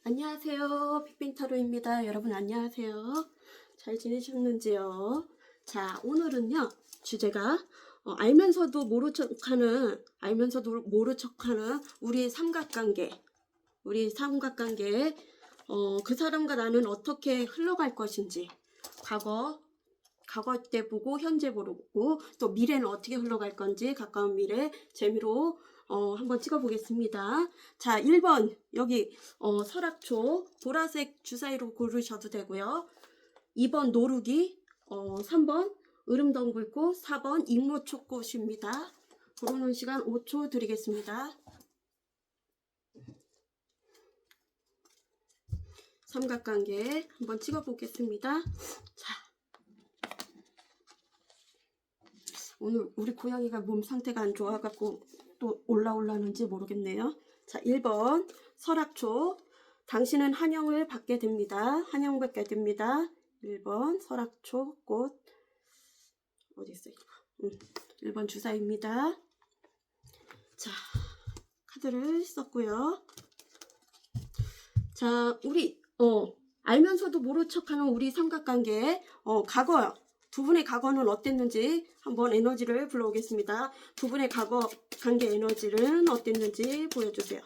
안녕하세요. 빅뱅타로입니다. 여러분 안녕하세요. 잘 지내셨는지요? 자, 오늘은요. 주제가 알면서도 모른 척하는 우리 삼각관계. 그 사람과 나는 어떻게 흘러갈 것인지 과거 때 보고 현재 보고 또 미래는 어떻게 흘러갈 건지 가까운 미래 재미로 한번 찍어 보겠습니다. 자, 1번 여기 설악초 보라색 주사위로 고르셔도 되고요. 2번 노루기, 3번 으름덩굴꽃, 4번 익모초꽃입니다. 고르는 시간 5초 드리겠습니다. 삼각관계 한번 찍어 보겠습니다. 자, 오늘 우리 고양이가 몸 상태가 안 좋아갖고 또 올라오려는지 모르겠네요. 자, 1번 설악초. 당신은 한영을 받게 됩니다. 한영 받게 됩니다. 1번 설악초 꽃. 어디 있어 이거? 1번 주사입니다. 자, 카드를 썼고요. 자, 우리 알면서도 모른 척하는 우리 삼각관계 과거 두 분의 과거는 어땠는지 한번 에너지를 불러오겠습니다. 두 분의 과거 관계 에너지는 어땠는지 보여주세요.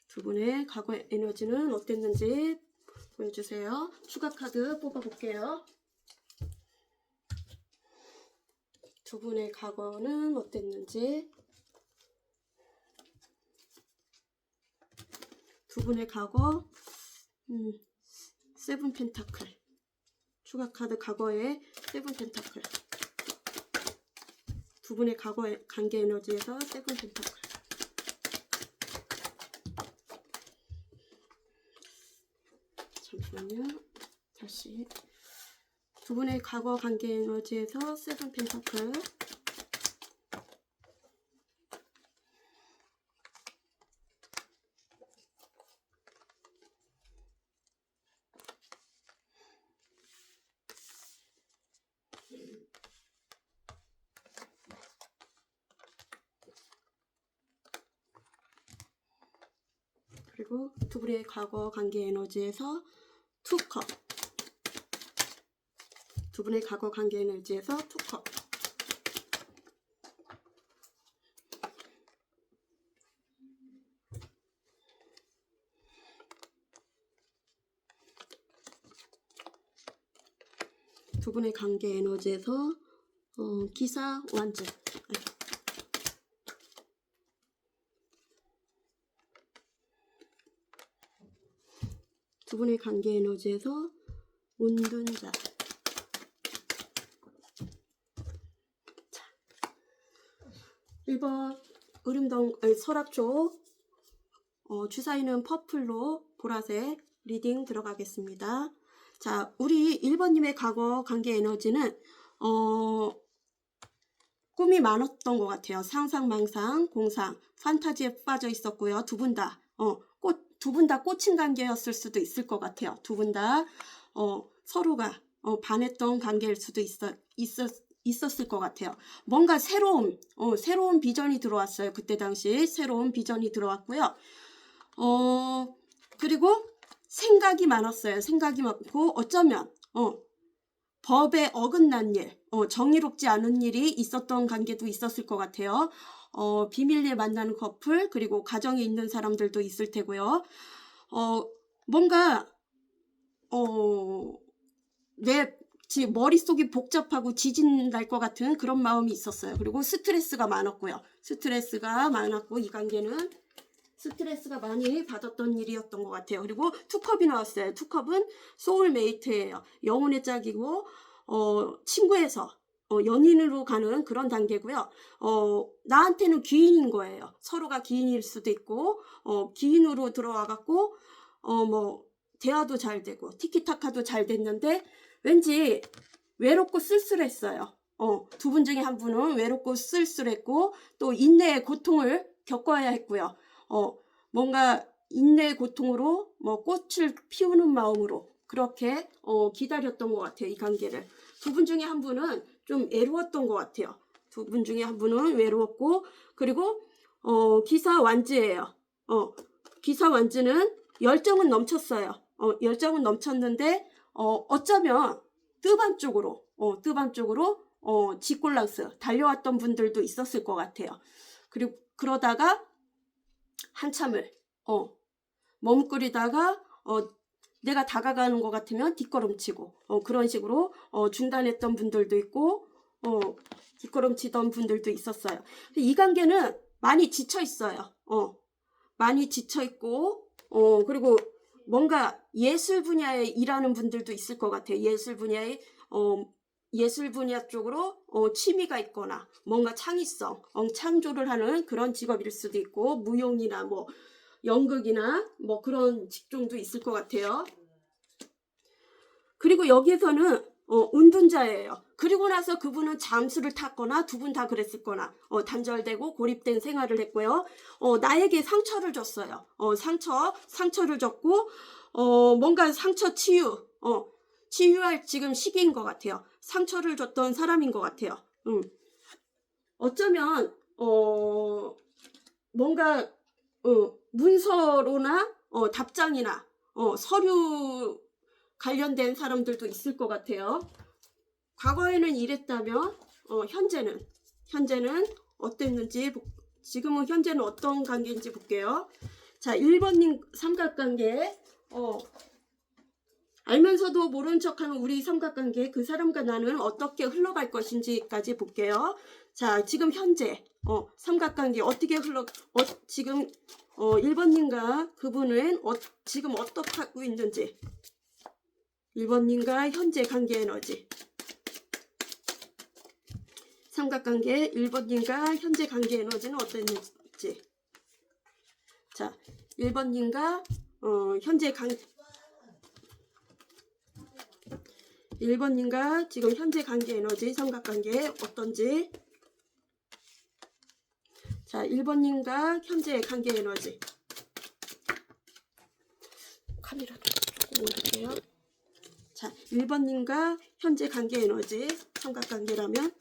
두 분의 과거 에너지는 어땠는지 보여주세요. 추가 카드 뽑아볼게요. 두 분의 과거는 어땠는지, 두 분의 과거, 세븐 펜타클. 추가 카드 과거의 세븐 펜타클. 두 분의 과거의 관계 에너지에서 세븐 펜타클. 잠시만요. 다시. 두 분의 과거 관계 에너지에서 세븐 펜타클. 그리고 두 분의 과거 관계 에너지에서 투컵. 두 분의 과거 관계 에너지에서 투컵. 두 분의 관계 에너지에서 기사 완전. 두 분의 관계 에너지에서 운둔자. 자, 1번 설악초. 주사위는 퍼플로 보라색 리딩 들어가겠습니다. 자, 우리 1번님의 과거 관계 에너지는 꿈이 많았던 것 같아요. 상상망상, 공상, 판타지에 빠져 있었고요. 두 분 다 꽂힌 관계였을 수도 있을 것 같아요. 두 분 다 서로가 반했던 관계일 수도 있었을 것 같아요. 뭔가 새로운 비전이 들어왔어요. 그때 당시 새로운 비전이 들어왔고요. 그리고 생각이 많았어요. 생각이 많고 어쩌면 법에 어긋난 일, 정의롭지 않은 일이 있었던 관계도 있었을 것 같아요. 비밀리에 만나는 커플, 그리고 가정에 있는 사람들도 있을 테고요. 뭔가 내 머릿속이 복잡하고 지진 날 것 같은 그런 마음이 있었어요. 그리고 스트레스가 많았고요. 스트레스가 많았고 이 관계는 스트레스가 많이 받았던 일이었던 것 같아요. 그리고 투컵이 나왔어요. 투컵은 소울메이트예요. 영혼의 짝이고 친구에서 연인으로 가는 그런 단계고요. 나한테는 귀인인 거예요. 서로가 귀인일 수도 있고 귀인으로 들어와 갖고 뭐 대화도 잘 되고 티키타카도 잘 됐는데 왠지 외롭고 쓸쓸했어요. 두 분 중에 한 분은 외롭고 쓸쓸했고 또 인내의 고통을 겪어야 했고요. 뭔가 인내의 고통으로 뭐 꽃을 피우는 마음으로 그렇게 기다렸던 것 같아요. 이 관계를. 두 분 중에 한 분은 좀 외로웠던 것 같아요. 두 분 중에 한 분은 외로웠고, 그리고 기사 완즈예요. 기사 완즈는 열정은 넘쳤어요. 열정은 넘쳤는데 어쩌면 뜨반 쪽으로 지꼴랑스 달려왔던 분들도 있었을 것 같아요. 그리고 그러다가 한참을 머뭇거리다가 내가 다가가는 것 같으면 뒷걸음치고 그런 식으로 중단했던 분들도 있고 뒷걸음치던 분들도 있었어요. 이 관계는 많이 지쳐 있어요. 많이 지쳐 있고 그리고 뭔가 예술 분야에 일하는 분들도 있을 것 같아요. 예술 분야에 예술 분야 쪽으로 취미가 있거나 뭔가 창의성, 창조를 하는 그런 직업일 수도 있고 무용이나 뭐 연극이나 뭐 그런 직종도 있을 것 같아요. 그리고 여기에서는 은둔자예요. 그리고 나서 그분은 잠수를 탔거나 두 분 다 그랬을 거나 단절되고 고립된 생활을 했고요. 나에게 상처를 줬어요. 상처를 줬고 뭔가 상처 치유할 지금 시기인 것 같아요. 상처를 줬던 사람인 것 같아요. 어쩌면 뭔가 문서로나 답장이나 서류 관련된 사람들도 있을 것 같아요. 과거에는 이랬다면 현재는 어땠는지 지금은 현재는 어떤 관계인지 볼게요. 자, 1번님 삼각관계 알면서도 모른 척하는 우리 삼각관계 그 사람과 나는 어떻게 흘러갈 것인지까지 볼게요. 자, 지금 현재 삼각관계 어떻게 지금 1번님과 그분은 지금 어떻게 하고 있는지 1번님과 현재 관계 에너지 삼각관계 1번님과 현재 관계 에너지는 어땠는지 자 1번님과 현재 1번님과 지금 현재 관계 에너지 삼각관계 어떤지 자 1번님과 현재 관계 에너지 카메라 조금 올릴게요. 자 1번님과 현재 관계 에너지 삼각관계라면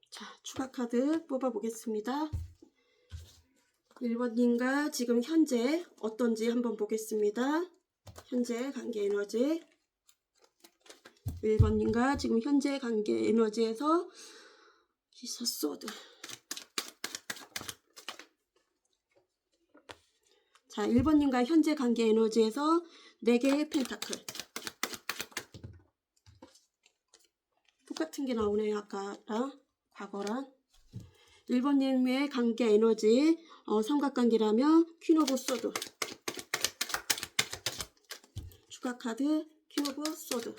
자 추가 카드 뽑아 보겠습니다. 1번님과 지금 현재 어떤지 한번 보겠습니다. 현재 관계 에너지 1번님과 지금 현재 관계 에너지에서 기사 소드 자 1번님과 현재 관계 에너지에서 4개의 펜타클 똑같은 게 나오네요. 아까랑 과거랑 1번님의 관계 에너지 삼각관계라면 퀸 오브 소드 추가 카드 퀸 오브 소드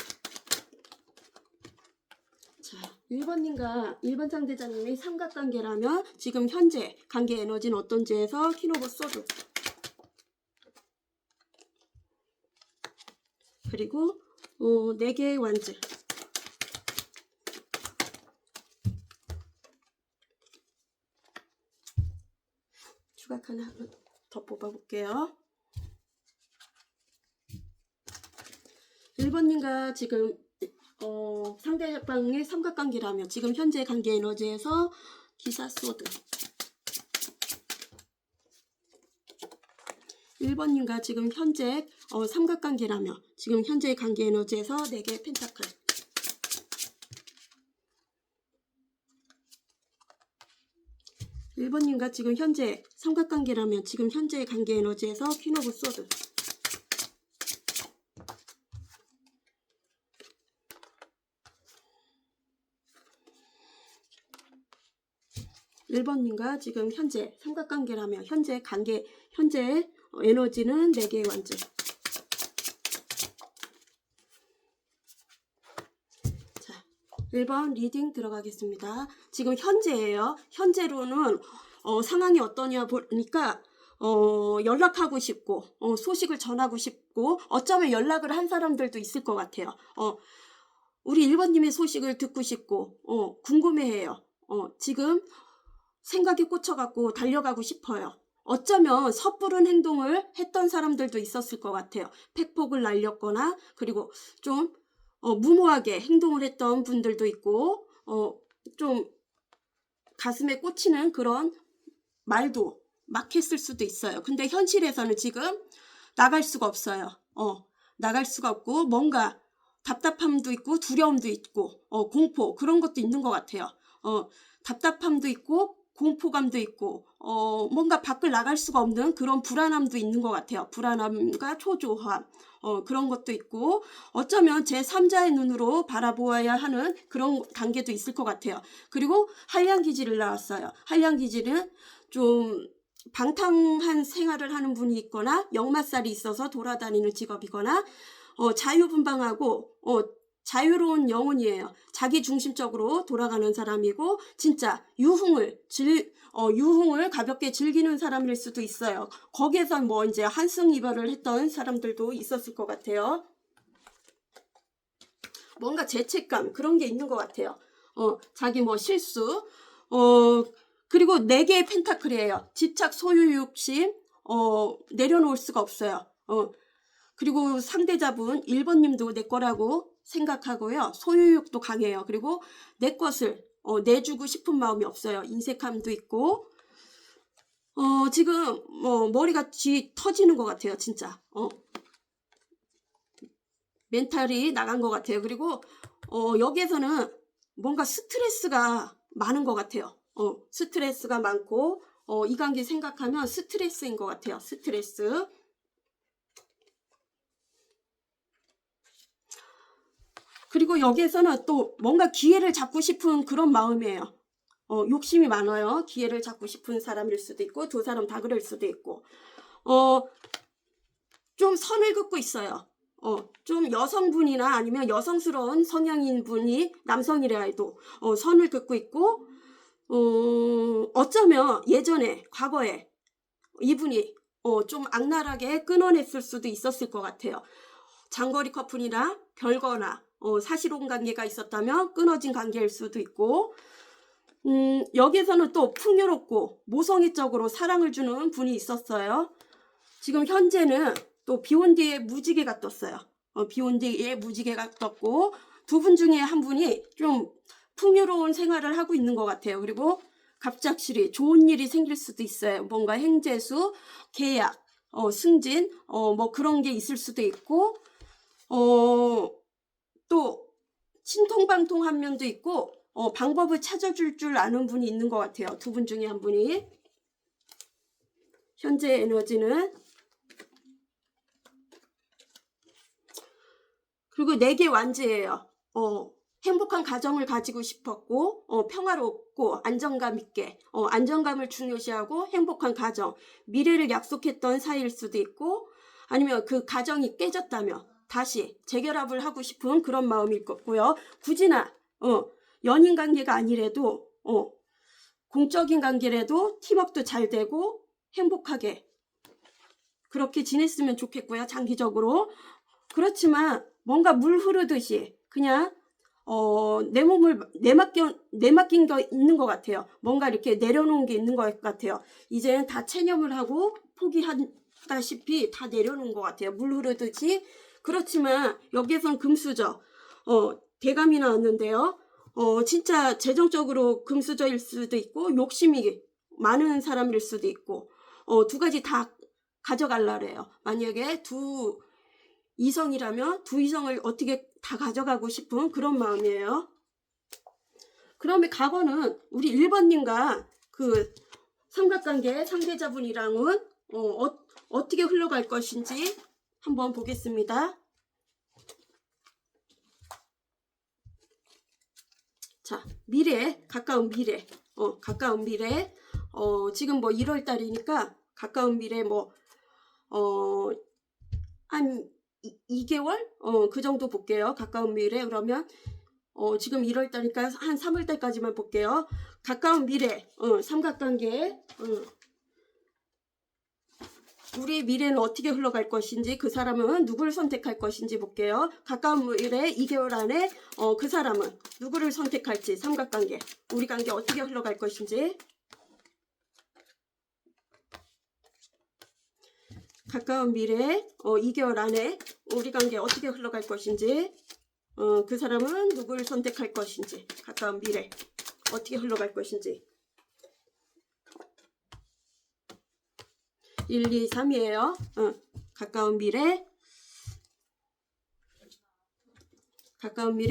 자 1번님과 1번 상대자님의 삼각관계라면 지금 현재 관계 에너지는 어떤지 해서 퀸 오브 소드 그리고 4개의 완즈 추가 카드 하나 더 뽑아볼게요. 1번님과 지금 상대방의 삼각관계라면 지금 현재 관계 에너지에서 기사 소드 1번님과 지금 현재 삼각관계라면 지금 현재 관계 에너지에서 4개의 펜타클 1번님과 지금 현재 삼각관계라면 지금 현재 관계 에너지에서 퀸 오브 소드 1번님과 지금 현재 삼각관계라면 현재 에너지는 4개의 완즈 자 1번 리딩 들어가겠습니다. 지금 현재예요. 현재로는 상황이 어떠냐 보니까 연락하고 싶고 소식을 전하고 싶고 어쩌면 연락을 한 사람들도 있을 것 같아요. 우리 1번님의 소식을 듣고 싶고 궁금해해요. 지금 생각이 꽂혀갖고 달려가고 싶어요. 어쩌면 섣부른 행동을 했던 사람들도 있었을 것 같아요. 팩폭을 날렸거나 그리고 좀 무모하게 행동을 했던 분들도 있고 좀 가슴에 꽂히는 그런 말도 막 했을 수도 있어요. 근데 현실에서는 지금 나갈 수가 없어요. 나갈 수가 없고 뭔가 답답함도 있고 두려움도 있고 공포 그런 것도 있는 것 같아요. 답답함도 있고 공포감도 있고 뭔가 밖을 나갈 수가 없는 그런 불안함도 있는 것 같아요. 불안함과 초조함 그런 것도 있고 어쩌면 제3자의 눈으로 바라보아야 하는 그런 단계도 있을 것 같아요. 그리고 한량기지를 나왔어요. 한량기지는 좀 방탕한 생활을 하는 분이 있거나 역마살이 있어서 돌아다니는 직업이거나 자유분방하고 자유로운 영혼이에요. 자기 중심적으로 돌아가는 사람이고 진짜 유흥을 가볍게 즐기는 사람일 수도 있어요. 거기에서 뭐 이제 한승이별을 했던 사람들도 있었을 것 같아요. 뭔가 죄책감 그런 게 있는 것 같아요. 자기 뭐 실수 그리고 4개의 펜타클이에요. 집착, 소유, 욕심 내려놓을 수가 없어요. 그리고 상대자분 1번님도 내 거라고 생각하고요. 소유욕도 강해요. 그리고 내 것을 내주고 싶은 마음이 없어요. 인색함도 있고 지금 머리가 터지는 것 같아요. 진짜 멘탈이 나간 것 같아요. 그리고 여기에서는 뭔가 스트레스가 많은 것 같아요. 스트레스가 많고 이 관계 생각하면 스트레스인 것 같아요. 스트레스. 그리고 여기에서는 또 뭔가 기회를 잡고 싶은 그런 마음이에요. 욕심이 많아요. 기회를 잡고 싶은 사람일 수도 있고 두 사람 다 그럴 수도 있고 좀 선을 긋고 있어요. 좀 여성분이나 아니면 여성스러운 성향인 분이 남성이라 해도 선을 긋고 있고 어쩌면 예전에 과거에 이분이 좀 악랄하게 끊어냈을 수도 있었을 것 같아요. 장거리 커플이나 별거나 사실혼 관계가 있었다면 끊어진 관계일 수도 있고 여기에서는 또 풍요롭고 모성애적으로 사랑을 주는 분이 있었어요. 지금 현재는 또 비온 뒤에 무지개가 떴어요. 비온 뒤에 무지개가 떴고 두 분 중에 한 분이 좀 풍요로운 생활을 하고 있는 것 같아요. 그리고 갑작스레 좋은 일이 생길 수도 있어요. 뭔가 행재수, 계약, 승진 뭐 그런 게 있을 수도 있고 또 신통방통한 면도 있고 방법을 찾아줄 줄 아는 분이 있는 것 같아요. 두 분 중에 한 분이. 현재 에너지는 그리고 4개 완지예요. 행복한 가정을 가지고 싶었고 평화롭고 안정감 있게 안정감을 중요시하고 행복한 가정 미래를 약속했던 사이일 수도 있고 아니면 그 가정이 깨졌다면 다시 재결합을 하고 싶은 그런 마음일 거고요. 굳이나 연인 관계가 아니래도 공적인 관계라도 팀워크도 잘 되고 행복하게 그렇게 지냈으면 좋겠고요. 장기적으로. 그렇지만 뭔가 물 흐르듯이 그냥 내 몸을 내맡긴 게 있는 것 같아요. 뭔가 이렇게 내려놓은 게 있는 것 같아요. 이제는 다 체념을 하고 포기하다시피 다 내려놓은 것 같아요. 물 흐르듯이. 그렇지만 여기에선 금수저 대감이 나왔는데요. 진짜 재정적으로 금수저일 수도 있고 욕심이 많은 사람일 수도 있고 두 가지 다 가져갈라래요. 만약에 두 이성이라면 두 이성을 어떻게 다 가져가고 싶은 그런 마음이에요. 그러면 과거는 우리 1번님과 그 삼각관계 상대자분이랑은 어떻게 흘러갈 것인지 한번 보겠습니다. 자, 미래, 가까운 미래, 가까운 미래, 지금 뭐 1월 달이니까 가까운 미래 한 2개월? 그 정도 볼게요. 가까운 미래. 그러면 지금 1월 달이니까 한 3월 달까지만 볼게요. 가까운 미래, 삼각관계, 우리의 미래는 어떻게 흘러갈 것인지 그 사람은 누구를 선택할 것인지 볼게요. 가까운 미래 2개월 안에 그 사람은 누구를 선택할지 삼각관계 우리 관계 어떻게 흘러갈 것인지 가까운 미래 2개월 안에 우리 관계 어떻게 흘러갈 것인지, 그 사람은 누구를 선택할 것인지, 가까운 미래 어떻게 흘러갈 것인지. 1, 2, 3이에요. 가까운 미래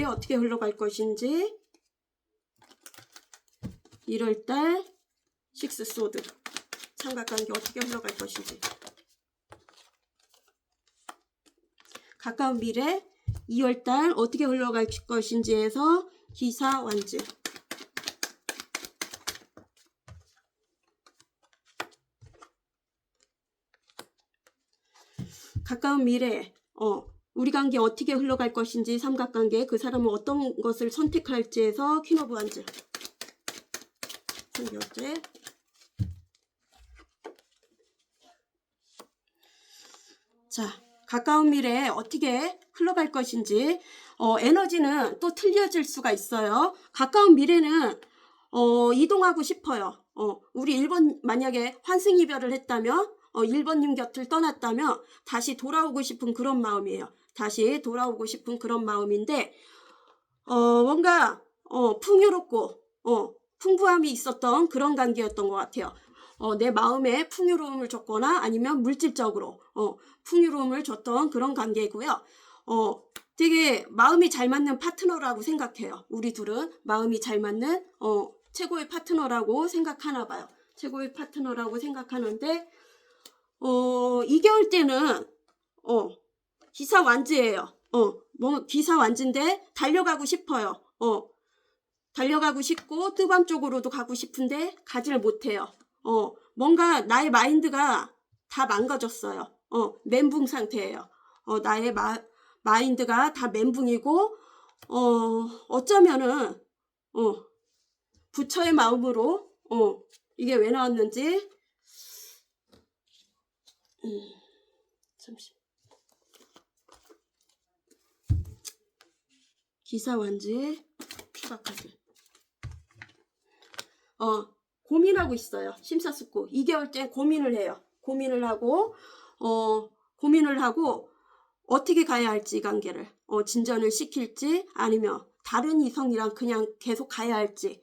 어떻게 흘러갈 것인지. 1월달 6 소드 삼각관계 어떻게 흘러갈 것인지. 가까운 미래 2월달 어떻게 흘러갈 것인지에서 기사 완즈. 가까운 미래 우리 관계 어떻게 흘러갈 것인지, 삼각관계 그 사람은 어떤 것을 선택할지에서 퀸 오브 완즈. 3개월째. 자, 가까운 미래에 어떻게 흘러갈 것인지. 에너지는 또 틀려질 수가 있어요. 가까운 미래는 이동하고 싶어요. 우리 1번 만약에 환승이별을 했다면 1번님 곁을 떠났다면 다시 돌아오고 싶은 그런 마음이에요. 다시 돌아오고 싶은 그런 마음인데 뭔가 풍요롭고 풍부함이 있었던 그런 관계였던 것 같아요. 내 마음에 풍요로움을 줬거나 아니면 물질적으로 풍요로움을 줬던 그런 관계이고요. 되게 마음이 잘 맞는 파트너라고 생각해요. 우리 둘은 마음이 잘 맞는 최고의 파트너라고 생각하나 봐요. 최고의 파트너라고 생각하는데 2개월 때는 기사 완즈예요. 뭐 기사 완즈인데 달려가고 싶어요. 달려가고 싶고 뜨밤 쪽으로도 가고 싶은데 가지를 못해요. 뭔가 나의 마인드가 다 망가졌어요. 멘붕 상태예요. 나의 마인드가 다 멘붕이고 어쩌면은 부처의 마음으로 이게 왜 나왔는지 잠시. 기사 완즈의 추가 카드. 고민하고 있어요. 심사숙고 2개월째 고민을 해요. 고민을 하고 어떻게 가야 할지, 이 관계를 진전을 시킬지 아니면 다른 이성이랑 그냥 계속 가야 할지.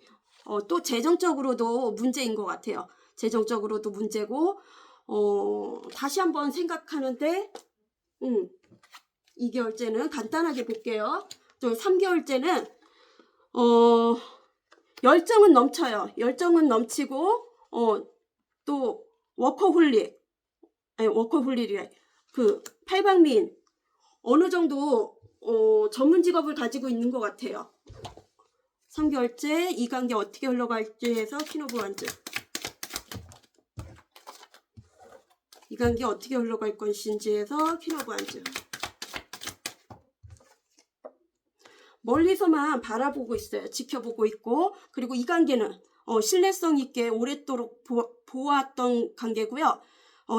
또 재정적으로도 문제인 것 같아요. 재정적으로도 문제고 다시 한번 생각하는데 2개월째는 간단하게 볼게요. 또 3개월째는 열정은 넘쳐요. 열정은 넘치고 또 워커홀릭이래. 그 팔방미인 어느 정도 전문 직업을 가지고 있는 것 같아요. 3개월째 이 관계 어떻게 흘러갈지 해서 퀸 오브 완즈. 이 관계 어떻게 흘러갈 것인지 해서 퀸 오브 완즈. 멀리서만 바라보고 있어요. 지켜보고 있고, 그리고 이 관계는 신뢰성 있게 오랫도록 보았던 관계고요.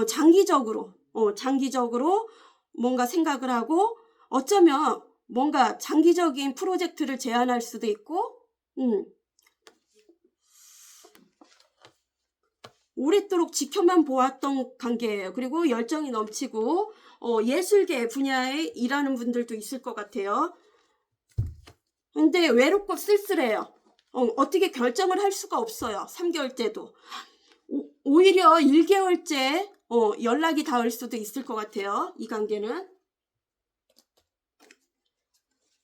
장기적으로 뭔가 생각을 하고 어쩌면 뭔가 장기적인 프로젝트를 제안할 수도 있고 오랫도록 지켜만 보았던 관계예요. 그리고 열정이 넘치고 예술계 분야에 일하는 분들도 있을 것 같아요. 근데 외롭고 쓸쓸해요. 어떻게 결정을 할 수가 없어요. 3개월째도. 오히려 1개월째 연락이 닿을 수도 있을 것 같아요. 이 관계는.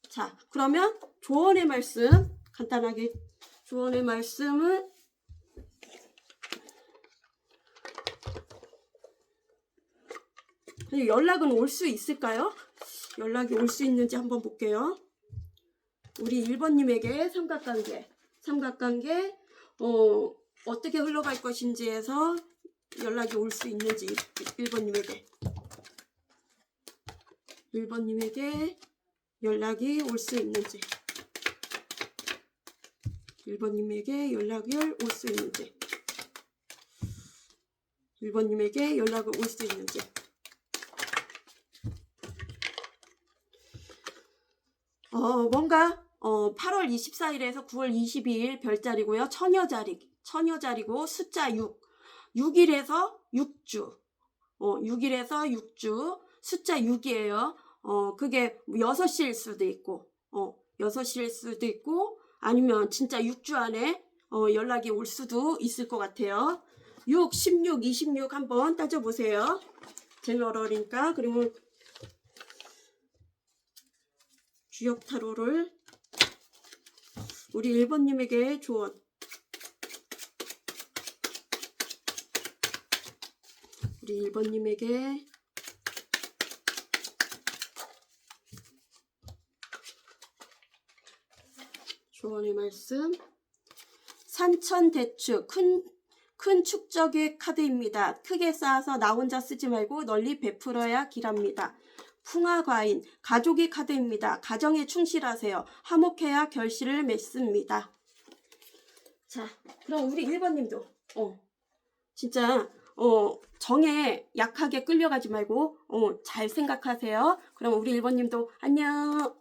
자, 그러면 조언의 말씀 간단하게. 조언의 말씀은 연락은 올 수 있을까요? 연락이 올 수 있는지 한번 볼게요. 우리 1번님에게 삼각관계 어떻게 흘러갈 것인지 해서 연락이 올 수 있는지 1번님에게 연락이 올 수 있는지 1번님에게 연락이 올 수 있는지 1번님에게 연락을 올 수 있는지. 뭔가 8월 24일에서 9월 22일 별자리고요. 처녀자리고 숫자 6. 6일에서 6주. 6일에서 6주, 숫자 6이에요. 그게 6시일 수도 있고, 6시일 수도 있고, 아니면 진짜 6주 안에 연락이 올 수도 있을 것 같아요. 6, 16, 26 한번 따져보세요. 제너럴이니까. 그리고 주역 타로를 우리 1번님에게 조언. 우리 1번님에게 조언의 말씀. 산천대축, 큰 축적의 카드입니다. 크게 쌓아서 나 혼자 쓰지 말고 널리 베풀어야 길합니다. 풍화과인, 가족의 카드입니다. 가정에 충실하세요. 화목해야 결실을 맺습니다. 자, 그럼 우리 1번님도 진짜 정에 약하게 끌려가지 말고 잘 생각하세요. 그럼 우리 1번님도 안녕.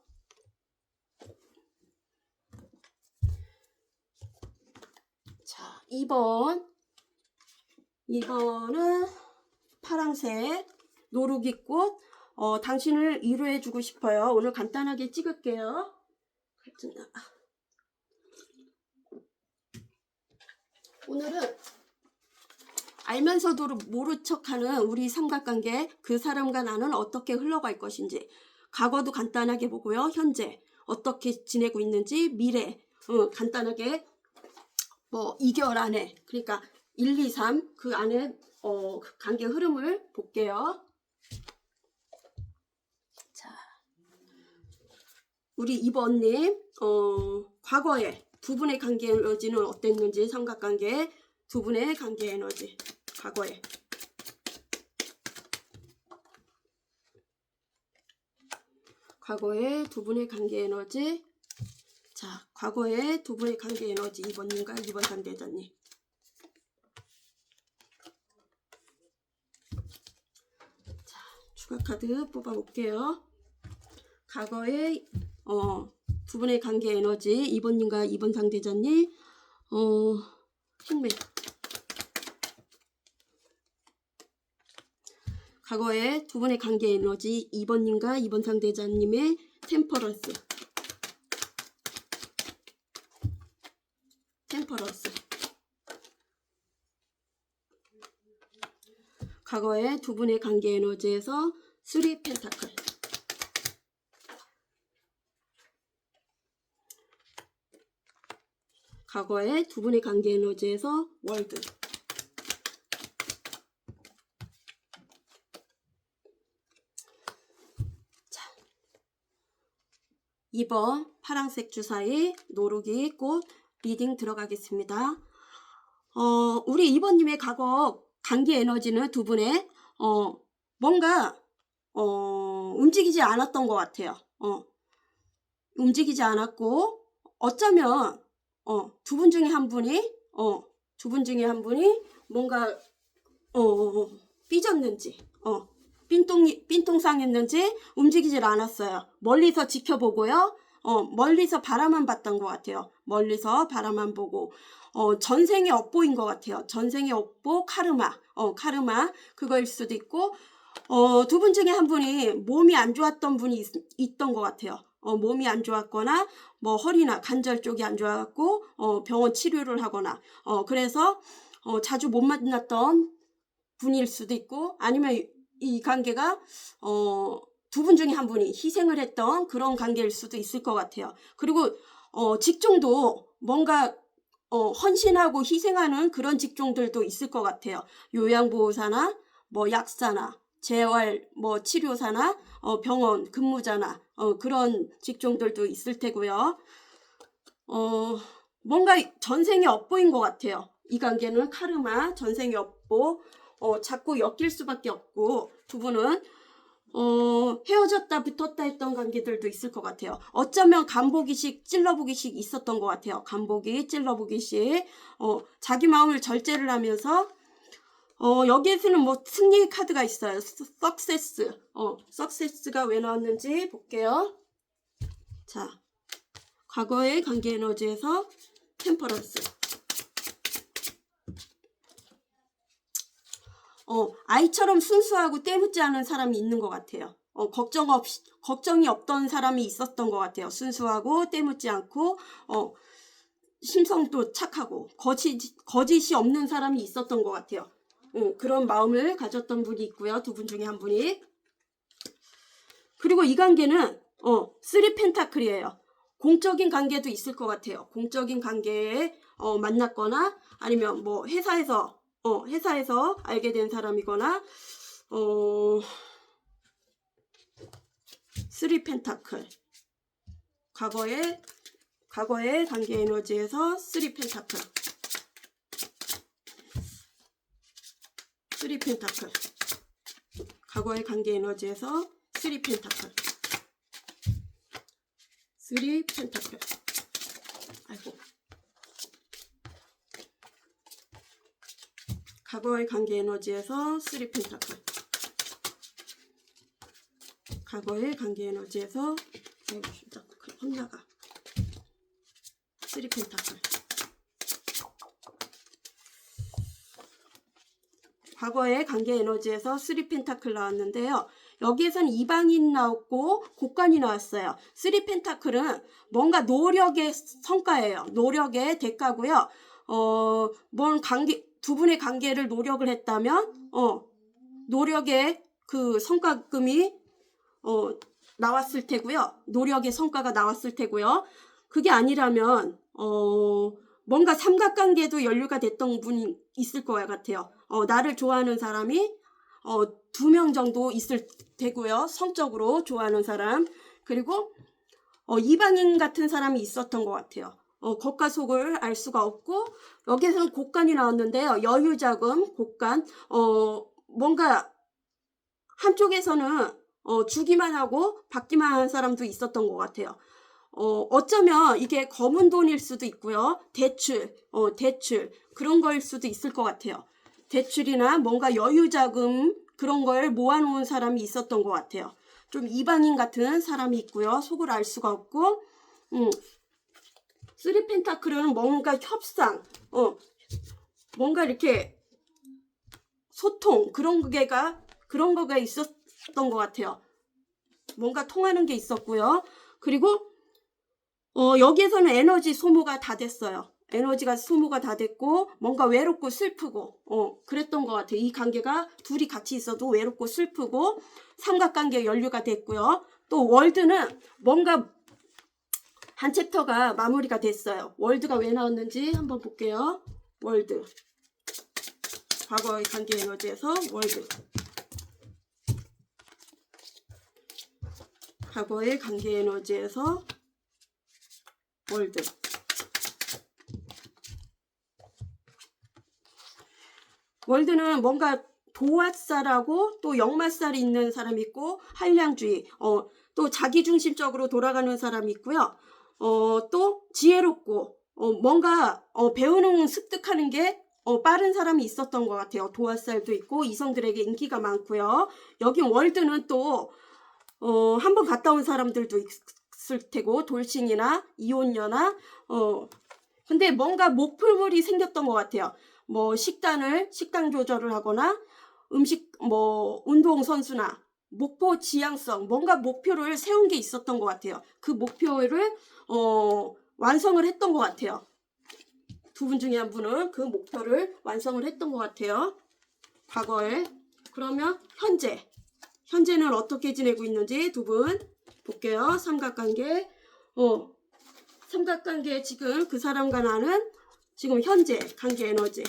자, 2번은 파랑색 노루기꽃. 당신을 위로해주고 싶어요. 오늘 간단하게 찍을게요. 오늘은 알면서도 모른 척하는 우리 삼각관계, 그 사람과 나는 어떻게 흘러갈 것인지, 과거도 간단하게 보고요. 현재 어떻게 지내고 있는지, 미래 간단하게 2개월 안에, 그러니까 1, 2, 3 그 안에 관계 흐름을 볼게요. 자, 우리 2번님 과거에 두 분의 관계 에너지는 어땠는지, 삼각관계 두 분의 관계 에너지 과거에 두 분의 관계 에너지. 자, 과거에 두 분의 관계 에너지 2번님과 2번 상대자님. 자, 추가 카드 뽑아 볼게요. 과거에 두 분의 관계 에너지 2번님과 2번 상대자님. 핑맨. 과거에 두 분의 관계 에너지 2번님과 2번 상대자님의 템퍼런스. 과거에 두 분의 관계 에너지에서 3 펜타클. 과거에 두 분의 관계 에너지에서 월드. 자, 2번 파란색 주사위 노루기 꽃 리딩 들어가겠습니다. 우리 2번님의 과거 관계 에너지는 두 분의 뭔가 움직이지 않았던 것 같아요. 움직이지 않았고, 어쩌면 두 분 중에 한 분이 뭔가 삐졌는지 삔똥상했는지 움직이질 않았어요. 멀리서 지켜보고요. 멀리서 바라만 봤던 것 같아요. 멀리서 바라만 보고 전생의 업보인 것 같아요. 전생의 업보 카르마 그거일 수도 있고, 두 분 중에 한 분이 몸이 안 좋았던 분이 있던 것 같아요. 몸이 안 좋았거나 뭐 허리나 관절 쪽이 안 좋았고 병원 치료를 하거나 그래서 자주 못 만났던 분일 수도 있고, 아니면 이 관계가 두 분 중에 한 분이 희생을 했던 그런 관계일 수도 있을 것 같아요. 그리고 직종도 뭔가 헌신하고 희생하는 그런 직종들도 있을 것 같아요. 요양보호사나 뭐 약사나 재활 뭐 치료사나 병원 근무자나 그런 직종들도 있을 테고요. 뭔가 전생의 업보인 것 같아요. 이 관계는 카르마, 전생의 업보, 자꾸 엮일 수밖에 없고, 두 분은 헤어졌다 붙었다 했던 관계들도 있을 것 같아요. 어쩌면 간보기식 찔러보기식 있었던 것 같아요. 간보기 찔러보기식 자기 마음을 절제를 하면서 여기에서는 뭐 승리 카드가 있어요. 석세스. 석세스가 왜 나왔는지 볼게요. 자, 과거의 관계 에너지에서 템퍼런스. 아이처럼 순수하고 때묻지 않은 사람이 있는 것 같아요. 걱정이 없던 사람이 있었던 것 같아요. 순수하고 때묻지 않고, 심성도 착하고, 거짓이 없는 사람이 있었던 것 같아요. 그런 마음을 가졌던 분이 있고요. 두 분 중에 한 분이. 그리고 이 관계는, 3 펜타클이에요. 공적인 관계도 있을 것 같아요. 공적인 관계에, 만났거나, 아니면 뭐, 회사에서 알게 된 사람이거나, 3 펜타클. 과거의 관계 에너지에서 3 펜타클. 3 펜타클. 과거의 관계 에너지에서 3 펜타클. 3 펜타클. 아이고. 과거의 관계 에너지에서 3 펜타클. 과거의 관계 에너지에서 혼나가 3 펜타클. 과거의 관계 에너지에서 3 펜타클 나왔는데요. 여기에서는 이방인 나왔고 곡간이 나왔어요. 3 펜타클은 뭔가 노력의 성과예요. 노력의 대가고요. 두 분의 관계를 노력을 했다면 노력의 그 성과금이 나왔을 테고요. 노력의 성과가 나왔을 테고요. 그게 아니라면 뭔가 삼각관계도 연루가 됐던 분이 있을 것 같아요. 나를 좋아하는 사람이 2명 정도 있을 테고요. 성적으로 좋아하는 사람. 그리고 이방인 같은 사람이 있었던 것 같아요. 겉과 속을 알 수가 없고, 여기에서는 곡간이 나왔는데요. 여유자금, 곡간. 뭔가 한쪽에서는 주기만 하고 받기만 한 사람도 있었던 것 같아요. 어쩌면 이게 검은 돈일 수도 있고요. 대출 그런 거일 수도 있을 것 같아요. 대출이나 뭔가 여유자금 그런 걸 모아놓은 사람이 있었던 것 같아요. 좀 이방인 같은 사람이 있고요. 속을 알 수가 없고, 3 펜타클은 뭔가 협상, 뭔가 이렇게 소통 그런 거가 있었던 것 같아요. 뭔가 통하는 게 있었고요. 그리고 여기에서는 에너지 소모가 다 됐어요. 에너지가 소모가 다 됐고 뭔가 외롭고 슬프고 그랬던 것 같아요. 이 관계가 둘이 같이 있어도 외롭고 슬프고 삼각관계 연류가 됐고요. 또 월드는 뭔가 한 챕터가 마무리가 됐어요. 월드가 왜 나왔는지 한번 볼게요. 월드. 과거의 관계 에너지에서 월드. 과거의 관계 에너지에서 월드. 월드는 뭔가 도화살하고 또 역마살이 있는 사람이 있고 한량주의, 또 자기중심적으로 돌아가는 사람이 있고요. 또 지혜롭고 뭔가 배우는 습득하는 게 빠른 사람이 있었던 것 같아요. 도화살도 있고 이성들에게 인기가 많고요. 여기 월드는 또 한번 갔다 온 사람들도 있을 테고 돌싱이나 이혼녀나 근데 뭔가 목표물이 생겼던 것 같아요. 뭐 식당 조절을 하거나 음식 운동선수나 목표 지향성 뭔가 목표를 세운 게 있었던 것 같아요. 그 목표를 완성을 했던 것 같아요. 두 분 중에 한 분은 그 목표를 완성을 했던 것 같아요. 과거에. 그러면 현재는 어떻게 지내고 있는지 두 분 볼게요. 삼각관계. 삼각관계 지금 그 사람과 나는 지금 현재 관계 에너지.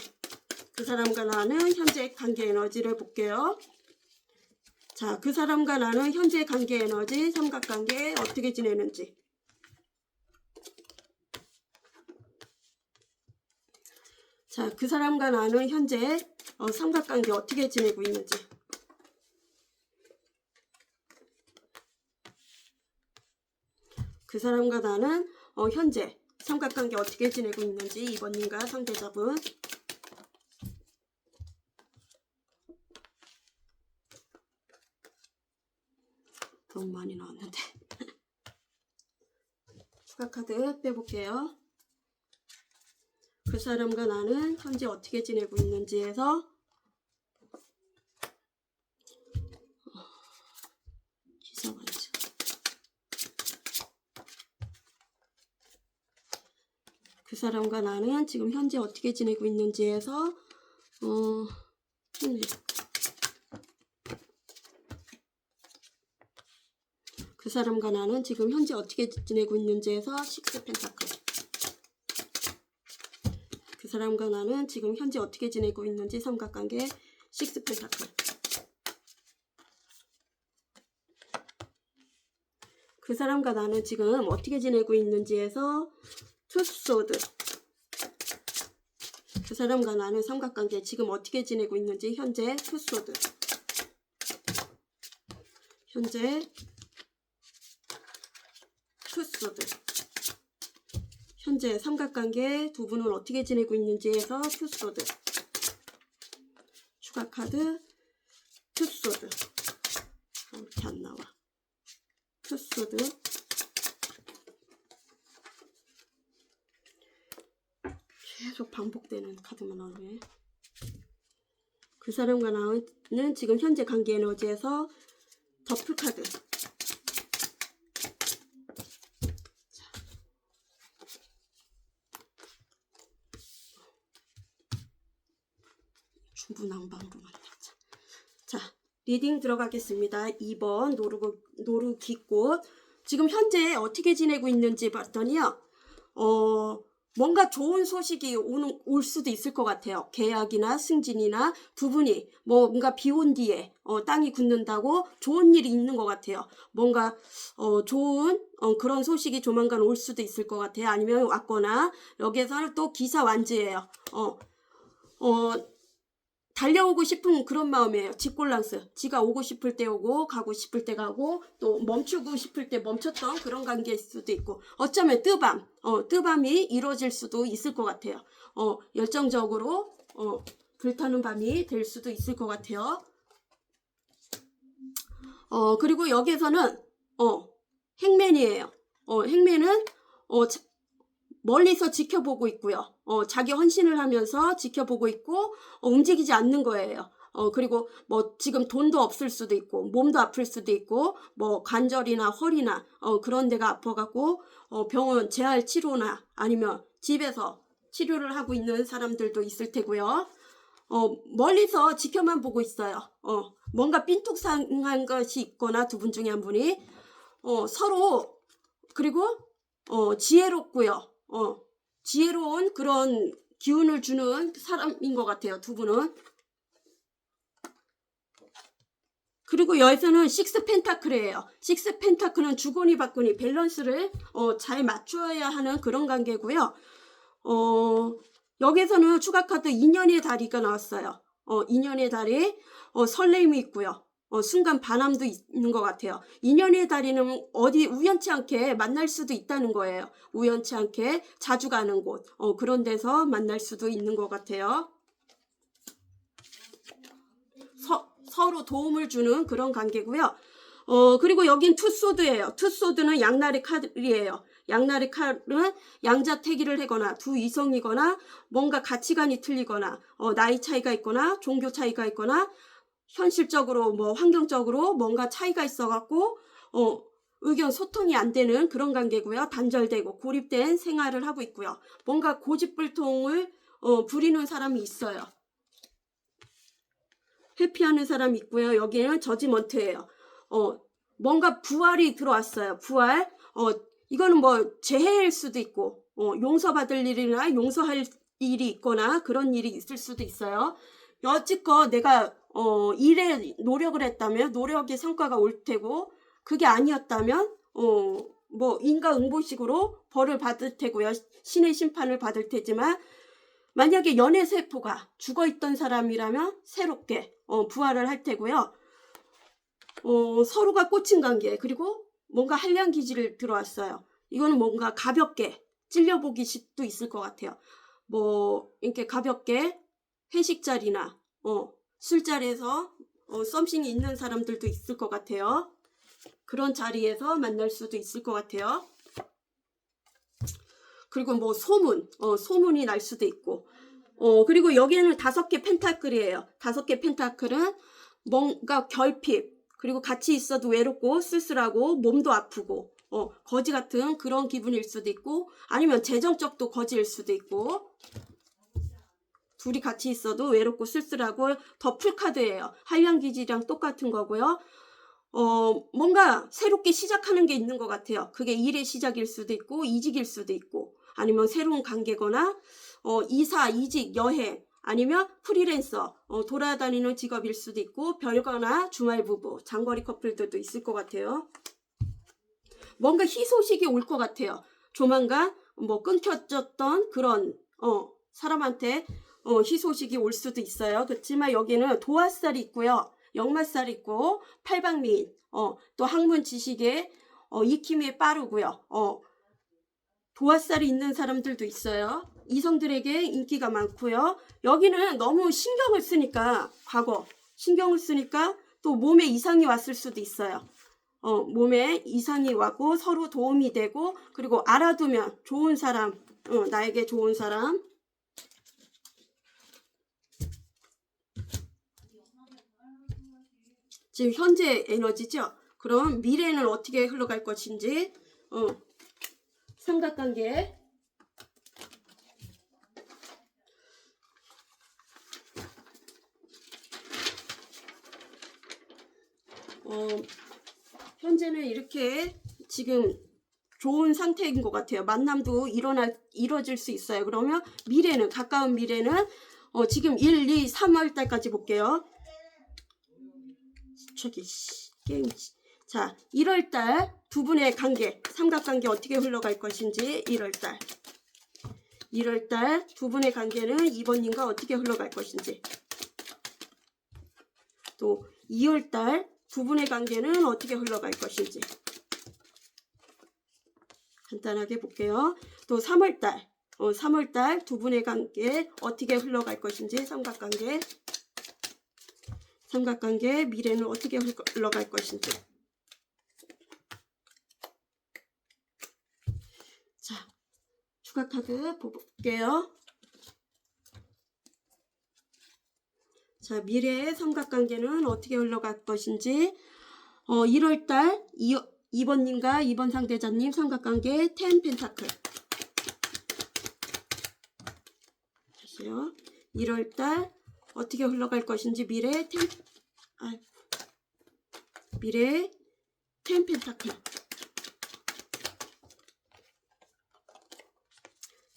그 사람과 나는 현재 관계 에너지를 볼게요. 자, 그 사람과 나는 현재 관계 에너지 삼각관계 어떻게 지내는지. 자, 그 사람과 나는 현재 삼각관계 어떻게 지내고 있는지. 그 사람과 나는 현재 삼각관계 어떻게 지내고 있는지 2번님과 상대자분. 너무 많이 나왔는데 추가 카드 빼볼게요. 그 사람과 나는 현재 어떻게 지내고 있는지에서 그 사람과 나는 지금 현재 어떻게 지내고 있는지에서 그 사람과 나는 지금 현재 어떻게 지내고 있는지에서 식스 펜타클. 그 사람과 나는 지금 현재 어떻게 지내고 있는지 삼각관계 식스 펜타클. 그 사람과 나는 지금 어떻게 지내고 있는지에서 투 소드. 그 사람과 나는 삼각관계 지금 어떻게 지내고 있는지 현재 투 소드. 현재 투 소드. 현재 삼각관계 두 분은 어떻게 지내고 있는지에서 투 소드. 추가 카드 투 소드. 이렇게 안 나와. 투 소드. 계속 반복되는 카드만 나오네. 그 사람과 나는 지금 현재 관계 에너지에서 더플 카드. 중부난방으로만 하자. 자, 리딩 들어가겠습니다. 2번 노루기꽃. 지금 현재 어떻게 지내고 있는지 봤더니요. 뭔가 좋은 소식이 올 수도 있을 것 같아요. 계약이나 승진이나 두 분이 뭔가 비온 뒤에 땅이 굳는다고 좋은 일이 있는 것 같아요. 뭔가 좋은 그런 소식이 조만간 올 수도 있을 것 같아요. 아니면 왔거나 여기에서는 또 기사 완주예요. 달려오고 싶은 그런 마음이에요. 직골랑스. 지가 오고 싶을 때 오고 가고 싶을 때 가고 또 멈추고 싶을 때 멈췄던 그런 관계일 수도 있고 어쩌면 뜨밤이 이루어질 수도 있을 것 같아요. 열정적으로 불타는 밤이 될 수도 있을 것 같아요. 그리고 여기에서는 행맨이에요. 행맨은 멀리서 지켜보고 있고요. 자기 헌신을 하면서 지켜보고 있고 움직이지 않는 거예요. 그리고 지금 돈도 없을 수도 있고 몸도 아플 수도 있고 관절이나 허리나 그런 데가 아파갖고 병원 재활 치료나 아니면 집에서 치료를 하고 있는 사람들도 있을 테고요. 멀리서 지켜만 보고 있어요. 뭔가 삔뚝상한 것이 있거나 두 분 중에 한 분이 서로 그리고 지혜롭고요. 지혜로운 그런 기운을 주는 사람인 것 같아요. 두 분은. 그리고 여기서는 식스 펜타클이에요. 식스 펜타클은 주거니 받거니 밸런스를 잘 맞춰야 하는 그런 관계고요. 여기서는 추가 카드 인연의 다리가 나왔어요. 인연의 다리 설렘이 있고요. 순간 반함도 있는 것 같아요. 인연의 다리는 어디 우연치 않게 만날 수도 있다는 거예요. 우연치 않게 자주 가는 곳 그런 데서 만날 수도 있는 것 같아요. 서로 도움을 주는 그런 관계고요. 그리고 여긴 투소드예요. 투소드는 양날의 칼이에요. 양날의 칼은 양자택일을 하거나 두 이성이거나 뭔가 가치관이 틀리거나 나이 차이가 있거나 종교 차이가 있거나 현실적으로 환경적으로 뭔가 차이가 있어갖고 의견 소통이 안 되는 그런 관계고요. 단절되고 고립된 생활을 하고 있고요. 뭔가 고집불통을 부리는 사람이 있어요. 회피하는 사람이 있고요. 여기는 저지먼트예요. 뭔가 부활이 들어왔어요. 부활. 이거는 재해일 수도 있고 용서받을 일이나 용서할 일이 있거나 그런 일이 있을 수도 있어요. 여지껏 내가 일에 노력을 했다면 노력의 성과가 올 테고 그게 아니었다면 인과응보식으로 벌을 받을 테고요. 신의 심판을 받을 테지만 만약에 연애 세포가 죽어있던 사람이라면 새롭게 부활을 할 테고요. 서로가 꽂힌 관계 그리고 뭔가 한량 기질을 들어왔어요. 이거는 뭔가 가볍게 찔려보기 도 있을 것 같아요. 이렇게 가볍게 회식 자리나 술자리에서 썸씽이 있는 사람들도 있을 것 같아요. 그런 자리에서 만날 수도 있을 것 같아요. 그리고 소문이 날 수도 있고 그리고 여기에는 5개 펜타클이에요. 5개 펜타클은 뭔가 결핍 그리고 같이 있어도 외롭고 쓸쓸하고 몸도 아프고 거지 같은 그런 기분일 수도 있고, 아니면 재정적도 거지일 수도 있고, 둘이 같이 있어도 외롭고 쓸쓸하고, 더풀 카드예요. 한량기지랑 똑같은 거고요. 뭔가 새롭게 시작하는 게 있는 것 같아요. 그게 일의 시작일 수도 있고 이직일 수도 있고, 아니면 새로운 관계거나 이사, 이직, 여행, 아니면 프리랜서, 돌아다니는 직업일 수도 있고, 별거나 주말 부부, 장거리 커플들도 있을 것 같아요. 뭔가 희소식이 올 것 같아요. 조만간 뭐 끊겨졌던 그런 사람한테 희소식이 올 수도 있어요. 그렇지만 여기는 도화살이 있고요. 역마살이 있고 팔방미인, 또 학문 지식에 익힘이 빠르고요. 도화살이 있는 사람들도 있어요. 이성들에게 인기가 많고요. 여기는 너무 신경을 쓰니까, 과거 신경을 쓰니까 또 몸에 이상이 왔을 수도 있어요. 몸에 이상이 와고 서로 도움이 되고, 그리고 알아두면 좋은 사람, 나에게 좋은 사람. 지금 현재 에너지죠. 그럼 미래는 어떻게 흘러갈 것인지, 삼각관계. 현재는 이렇게 지금 좋은 상태인 것 같아요. 만남도 이뤄질 수 있어요. 그러면 미래는, 가까운 미래는 지금 1, 2, 3월 달까지 볼게요. 저기 게임. 자, 1월 달 두 분의 관계, 삼각관계 어떻게 흘러갈 것인지. 1월 달 두 분의 관계는 2번님과 어떻게 흘러갈 것인지. 또 2월 달 두 분의 관계는 어떻게 흘러갈 것인지 간단하게 볼게요. 또 3월달 두 분의 관계 어떻게 흘러갈 것인지, 삼각관계 미래는 어떻게 흘러갈 것인지. 자, 추가 카드 볼게요. 자, 미래의 삼각관계는 어떻게 흘러갈 것인지. 1월달 2번님과 2번 상대자님 삼각관계 10 펜타클. 다시요. 1월달 어떻게 흘러갈 것인지. 미래 10 펜타클.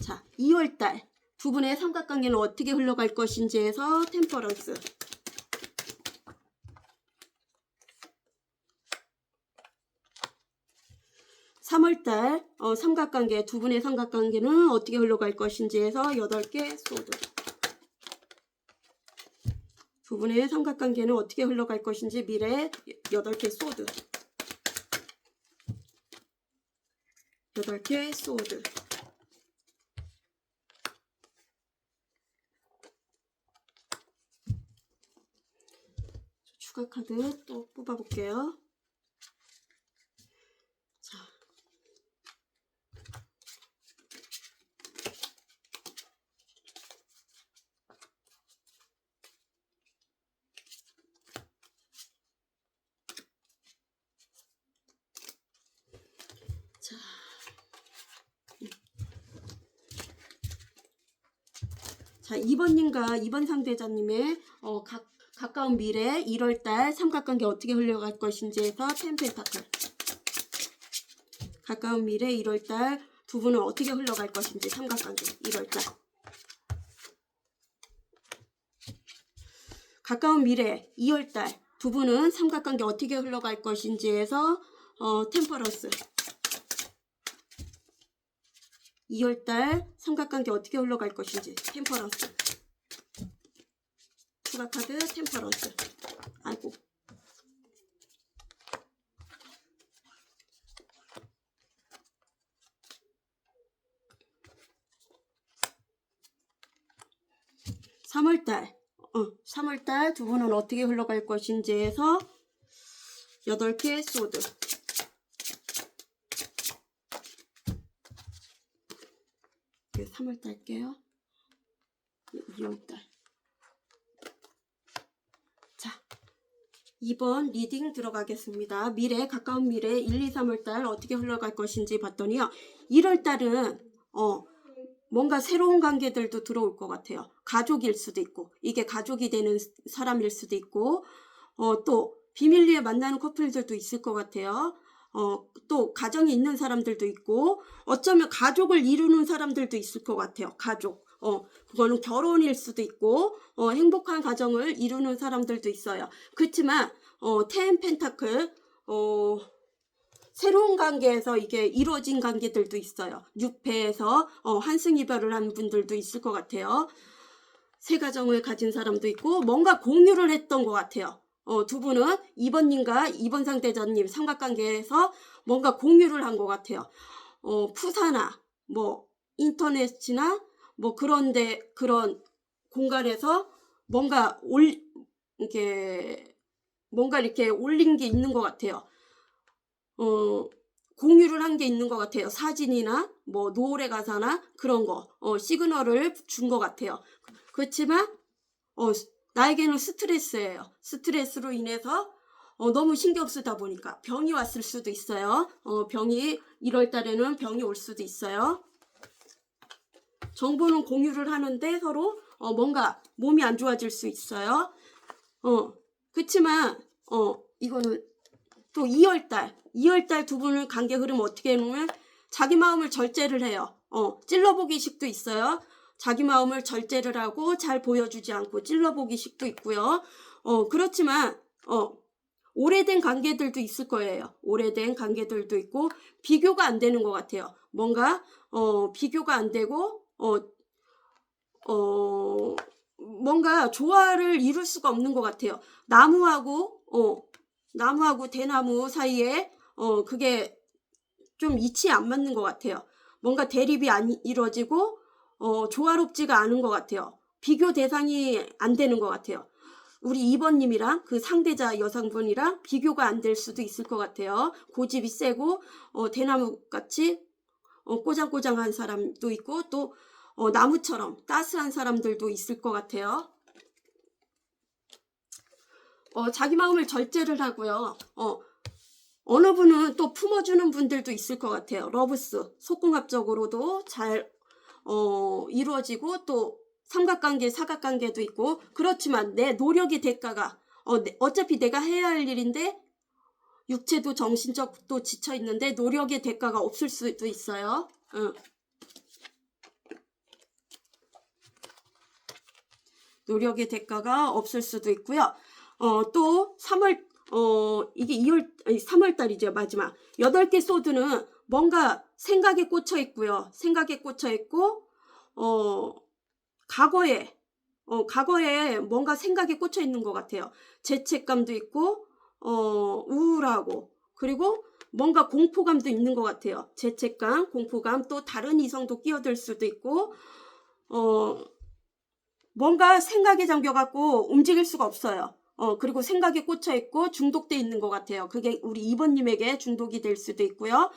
자, 2월달 두 분의 삼각관계는 어떻게 흘러갈 것인지 해서 템퍼런스. 3월달 삼각관계, 두 분의 삼각관계는 어떻게 흘러갈 것인지 해서 8개 소드. 두 분의 삼각관계는 어떻게 흘러갈 것인지 미래 8개 소드. 8개 소드. 추가 카드 또 뽑아볼게요. 자, 자, 2번님과 2번 상대자님의 가까운 미래 1월달 삼각관계 어떻게 흘러갈 것인지 해서 10 펜타클. 가까운 미래 1월달 두 분은 어떻게 흘러갈 것인지, 삼각관계 1월달. 가까운 미래 2월달 두 분은 삼각관계 어떻게 흘러갈 것인지 해서 템퍼런스. 2월달 삼각관계 어떻게 흘러갈 것인지, 템퍼런스. 추가 카드 템퍼런스. 아이고. (3월달) 두 분은 어떻게 흘러갈 것인지 해서 8개 소드. 3월달 할게요. 2월달. 자, 2번 리딩 들어가겠습니다. 미래, 가까운 미래 1, 2, 3월달 어떻게 흘러갈 것인지 봤더니요. 1월달은 뭔가 새로운 관계들도 들어올 것 같아요. 가족일 수도 있고, 이게 가족이 되는 사람일 수도 있고, 또 비밀리에 만나는 커플들도 있을 것 같아요. 또 가정이 있는 사람들도 있고, 어쩌면 가족을 이루는 사람들도 있을 것 같아요. 가족. 그거는 결혼일 수도 있고, 행복한 가정을 이루는 사람들도 있어요. 그렇지만, 텐 펜타클, 새로운 관계에서 이게 이루어진 관계들도 있어요. 6패에서 환승 이별을 한 분들도 있을 것 같아요. 새 가정을 가진 사람도 있고 뭔가 공유를 했던 것 같아요. 두 분은 2번님과 2번 상대자님 삼각관계에서 뭔가 공유를 한 것 같아요. 푸사나 뭐 인터넷이나 뭐 그런 공간에서 뭔가 이렇게 올린 게 있는 것 같아요. 공유를 한 게 있는 것 같아요. 사진이나 뭐 노래 가사나 그런 거 시그널을 준 것 같아요. 그렇지만 나에게는 스트레스예요. 스트레스로 인해서 너무 신경 쓰다 보니까 병이 왔을 수도 있어요. 병이 1월 달에는 병이 올 수도 있어요. 정보는 공유를 하는데 서로 뭔가 몸이 안 좋아질 수 있어요. 그렇지만 이거는 또 2월달 두 분의 관계 흐름 어떻게 해놓으면 자기 마음을 절제를 해요. 찔러보기식도 있어요. 자기 마음을 절제를 하고 잘 보여주지 않고 찔러보기식도 있고요. 그렇지만 오래된 관계들도 있을 거예요. 오래된 관계들도 있고 비교가 안 되는 것 같아요. 뭔가 비교가 안 되고 뭔가 조화를 이룰 수가 없는 것 같아요. 나무하고 대나무 사이에 그게 좀 이치에 안 맞는 것 같아요. 뭔가 대립이 안 이루어지고 조화롭지가 않은 것 같아요. 비교 대상이 안 되는 것 같아요. 우리 2번님이랑 그 상대자 여성분이랑 비교가 안 될 수도 있을 것 같아요. 고집이 세고 대나무같이 꼬장꼬장한 사람도 있고 또 나무처럼 따스한 사람들도 있을 것 같아요. 자기 마음을 절제를 하고요. 어느 분은 또 품어주는 분들도 있을 것 같아요. 러브스, 속궁합적으로도 잘 이루어지고 또 삼각관계, 사각관계도 있고 그렇지만 내 노력의 대가가 어차피 내가 해야 할 일인데 육체도 정신적도 지쳐 있는데 노력의 대가가 없을 수도 있어요. 노력의 대가가 없을 수도 있고요. 또 3월 이게 3월달이죠. 마지막 8개 소드는 뭔가 생각에 꽂혀 있고요. 생각에 꽂혀 있고 과거에 뭔가 생각에 꽂혀 있는 것 같아요. 죄책감도 있고 우울하고 그리고 뭔가 공포감도 있는 것 같아요. 죄책감, 공포감, 또 다른 이성도 끼어들 수도 있고 뭔가 생각에 잠겨갖고 움직일 수가 없어요. 그리고 생각에 꽂혀 있고 중독돼 있는 것 같아요. 그게 우리 2번님에게 중독이 될 수도 있고요.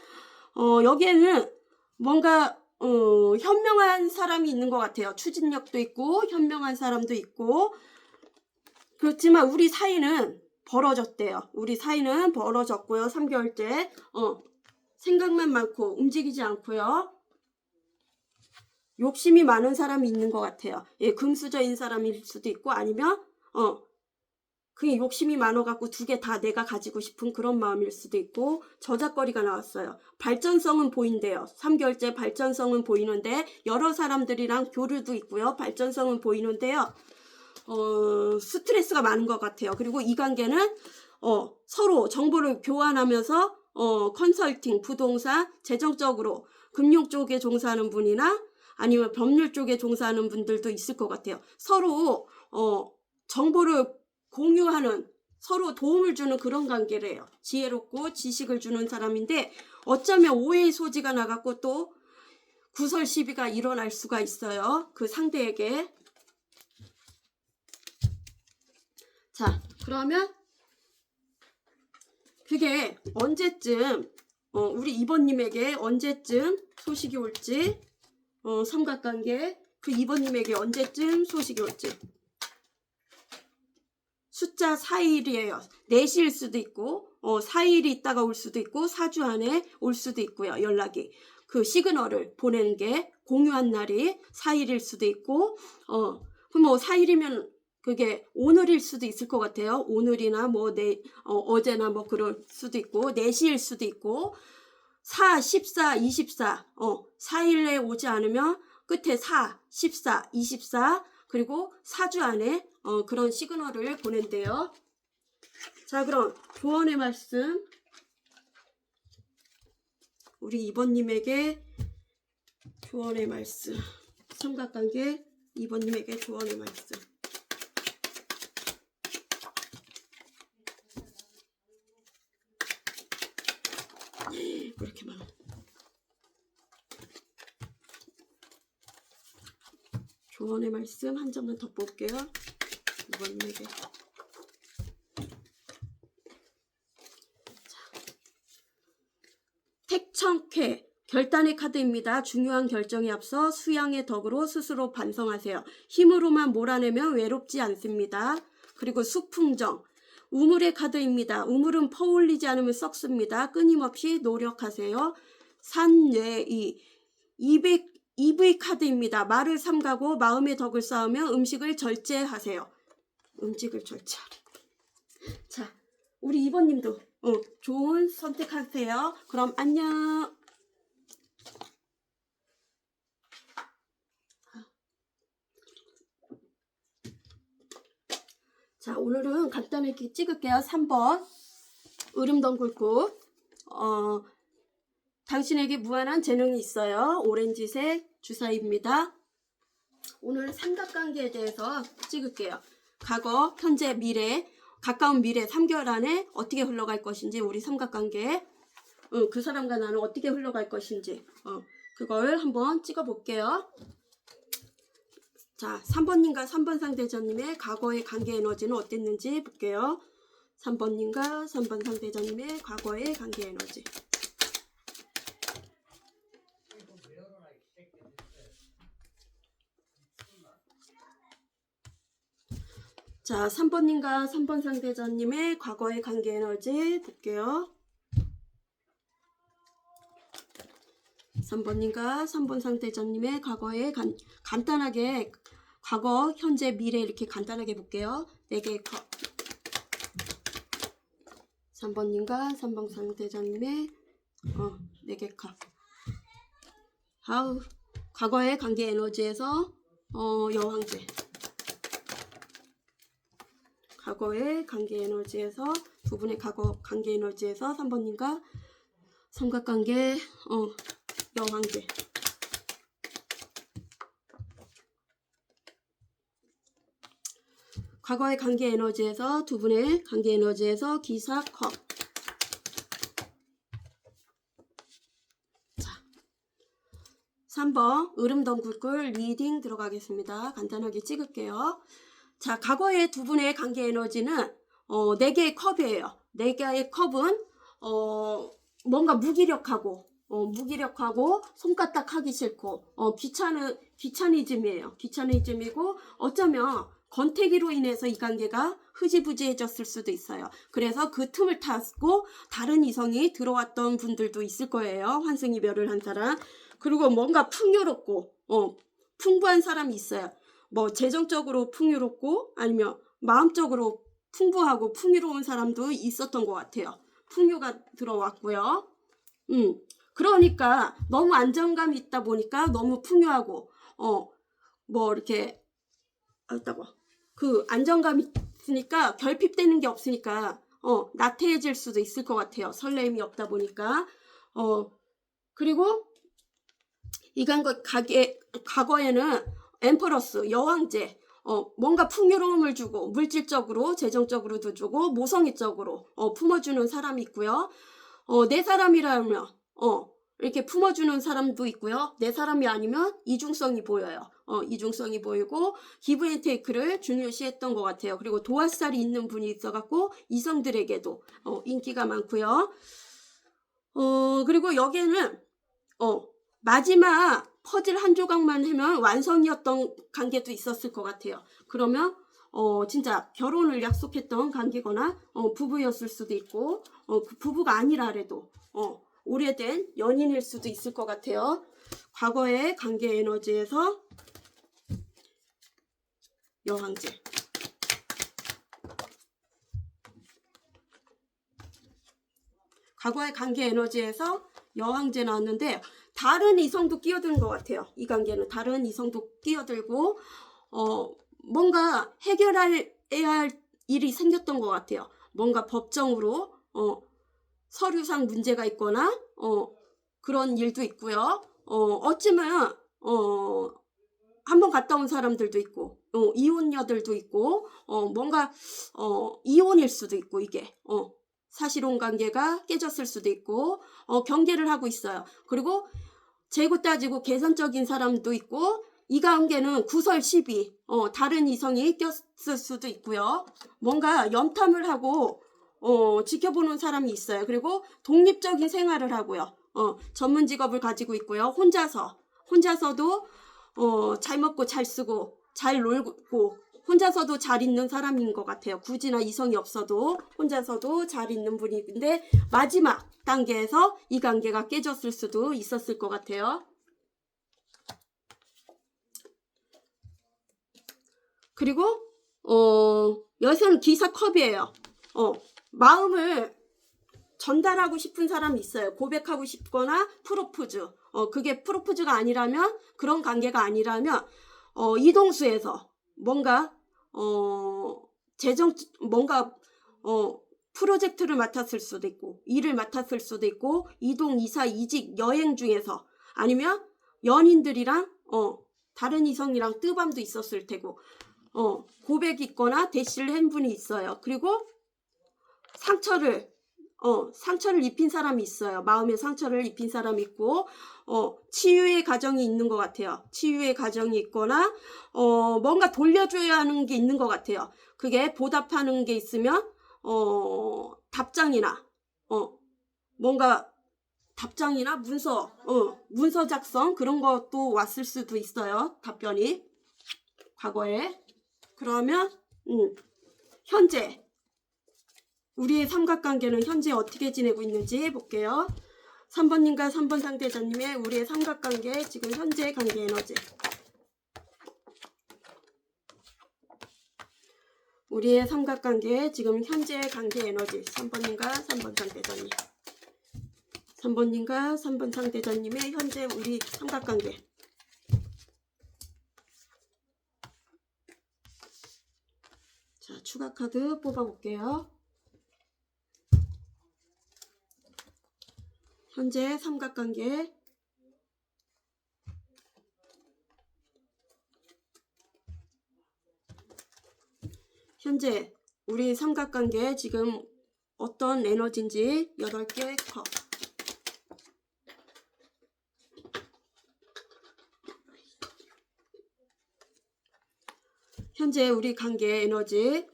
여기에는 뭔가 현명한 사람이 있는 것 같아요. 추진력도 있고 현명한 사람도 있고 그렇지만 우리 사이는 벌어졌대요. 우리 사이는 벌어졌고요. 3개월째 생각만 많고 움직이지 않고요. 욕심이 많은 사람이 있는 것 같아요. 예, 금수저인 사람일 수도 있고 아니면 그게 욕심이 많아갖고 두 개 다 내가 가지고 싶은 그런 마음일 수도 있고 저작거리가 나왔어요. 발전성은 보인대요. 3개월째 발전성은 보이는데 여러 사람들이랑 교류도 있고요. 발전성은 보이는데요. 스트레스가 많은 것 같아요. 그리고 이 관계는 서로 정보를 교환하면서 컨설팅, 부동산, 재정적으로 금융 쪽에 종사하는 분이나 아니면 법률 쪽에 종사하는 분들도 있을 것 같아요. 서로 정보를 공유하는 서로 도움을 주는 그런 관계래요. 지혜롭고 지식을 주는 사람인데 어쩌면 오해의 소지가 나갖고 또 구설 시비가 일어날 수가 있어요. 그 상대에게. 자, 그러면 그게 언제쯤 우리 2번님에게 언제쯤 소식이 올지 삼각관계 그 2번님에게 언제쯤 소식이 올지 숫자 4일이에요. 4시일 수도 있고 4일이 있다가 올 수도 있고 4주 안에 올 수도 있고요. 연락이. 그 시그널을 보내는 게 공유한 날이 4일일 수도 있고 그럼 뭐 4일이면 그게 오늘일 수도 있을 것 같아요. 오늘이나 뭐 어제나 뭐 그럴 수도 있고 4시일 수도 있고 4, 14, 24 4일 내에 오지 않으면 끝에 4, 14, 24 그리고 4주 안에 그런 시그널을 보낸대요. 자, 그럼 조언의 말씀 우리 이번님에게 조언의 말씀 삼각관계 이번님에게 조언의 말씀 왜 이렇게 많아. 조언의 말씀 한 점만 더 볼게요. 이번님에게 택청쾌 결단의 카드입니다. 중요한 결정에 앞서 수양의 덕으로 스스로 반성하세요. 힘으로만 몰아내면 외롭지 않습니다. 그리고 수풍정 우물의 카드입니다. 우물은 퍼올리지 않으면 썩습니다. 끊임없이 노력하세요. 산뇌이 EV 카드입니다. 말을 삼가고 마음의 덕을 쌓으며 음식을 절제하세요. 음식을 절제하래. 자, 우리 이번님도 좋은 선택하세요. 그럼 안녕. 자, 오늘은 간단하게 찍을게요. 3번 으름덩굴꽃 당신에게 무한한 재능이 있어요. 오렌지색 주사입니다. 오늘 삼각관계에 대해서 찍을게요. 과거, 현재, 미래 가까운 미래 3개월 안에 어떻게 흘러갈 것인지 우리 삼각관계 그 사람과 나는 어떻게 흘러갈 것인지 그걸 한번 찍어 볼게요. 자, 3번님과 3번 상대자님의 과거의 관계 에너지는 어땠는지 볼게요. 3번님과 3번 상대자님의 과거의 관계 에너지. 자, 3번님과 3번 상대자님의 과거의 관계 에너지 볼게요. 3번님과 3번 상대자님의 과거의 간단하게 과거, 현재, 미래 이렇게 간단하게 볼게요. 4개의 컵. 3번님과 3번 상대자님의 4개 컵. 과거의 관계 에너지에서 여왕제. 과거의 관계 에너지에서 두 분의 과거 관계 에너지에서 3번님과 삼각관계 여왕제. 과거의 관계 에너지에서 두 분의 관계 에너지에서 기사 컵. 자, 3번 으름덩굴꿀 리딩 들어가겠습니다. 간단하게 찍을게요. 자, 과거의 두 분의 관계 에너지는 4개의 컵이에요. 4개의 컵은 뭔가 무기력하고 손가락 하기 싫고 귀차니즘이에요. 귀차니즘이고 어쩌면 권태기로 인해서 이 관계가 흐지부지해졌을 수도 있어요. 그래서 그 틈을 타고 다른 이성이 들어왔던 분들도 있을 거예요. 환승이별을 한 사람. 그리고 뭔가 풍요롭고 풍부한 사람이 있어요. 뭐 재정적으로 풍요롭고 아니면 마음적으로 풍부하고 풍요로운 사람도 있었던 것 같아요. 풍요가 들어왔고요. 그러니까 너무 안정감이 있다 보니까 너무 풍요하고 뭐 이렇게 그 안정감이 있으니까 결핍되는 게 없으니까 나태해질 수도 있을 것 같아요. 설렘이 없다 보니까 그리고 과거에는 엠퍼러스 여왕제 뭔가 풍요로움을 주고 물질적으로 재정적으로도 주고 모성애적으로 품어주는 사람이 있고요. 내 사람이라면 이렇게 품어주는 사람도 있고요. 내 사람이 아니면 이중성이 보여요. 이중성이 보이고 기브 앤 테이크를 중요시했던 것 같아요. 그리고 도화살이 있는 분이 있어갖고 이성들에게도 인기가 많고요. 그리고 여기에는 마지막 퍼즐 한 조각만 하면 완성이었던 관계도 있었을 것 같아요. 그러면 진짜 결혼을 약속했던 관계거나 부부였을 수도 있고 그 부부가 아니라래도 오래된 연인일 수도 있을 것 같아요. 과거의 관계 에너지에서 여왕제. 과거의 관계 에너지에서 여왕제 나왔는데 다른 이성도 끼어드는 것 같아요. 이 관계는 다른 이성도 끼어들고 뭔가 해결해야 할 일이 생겼던 것 같아요. 뭔가 법정으로 서류상 문제가 있거나 그런 일도 있고요. 어쩌면 한번 갔다 온 사람들도 있고 이혼녀들도 있고 뭔가 이혼일 수도 있고 이게 사실혼 관계가 깨졌을 수도 있고 경계를 하고 있어요. 그리고 재고 따지고 계산적인 사람도 있고 이 관계는 구설 시비 다른 이성이 꼈을 수도 있고요. 뭔가 염탐을 하고 지켜보는 사람이 있어요. 그리고 독립적인 생활을 하고요. 전문 직업을 가지고 있고요. 혼자서도 잘 먹고 잘 쓰고 잘 놀고 혼자서도 잘 있는 사람인 것 같아요. 굳이나 이성이 없어도 혼자서도 잘 있는 분인데 마지막 단계에서 이 관계가 깨졌을 수도 있었을 것 같아요. 그리고 여기서는 기사 컵이에요. 마음을 전달하고 싶은 사람이 있어요. 고백하고 싶거나 프로포즈. 그게 프로포즈가 아니라면 그런 관계가 아니라면 이동수에서 뭔가 뭔가 프로젝트를 맡았을 수도 있고 일을 맡았을 수도 있고 이동, 이사, 이직, 여행 중에서 아니면 연인들이랑 다른 이성이랑 뜨밤도 있었을 테고 고백이 있거나 대시를 한 분이 있어요. 그리고 상처를 입힌 사람이 있어요. 마음의 상처를 입힌 사람이 있고 치유의 과정이 있는 것 같아요. 치유의 과정이 있거나 뭔가 돌려줘야 하는 게 있는 것 같아요. 그게 보답하는 게 있으면 답장이나 뭔가 답장이나 문서 작성 그런 것도 왔을 수도 있어요. 답변이 과거에. 그러면 현재 우리의 삼각관계는 현재 어떻게 지내고 있는지 볼게요. 3번님과 3번 상대자님의 우리의 삼각관계 지금 현재 관계 에너지. 우리의 삼각관계 지금 현재 관계 에너지. 3번님과 3번 상대자님. 3번님과 3번 상대자님의 현재 우리 삼각관계. 자, 추가 카드 뽑아볼게요. 현재 삼각관계. 현재 우리 삼각관계 지금 어떤 에너지인지 8개 컵. 현재 우리 관계 에너지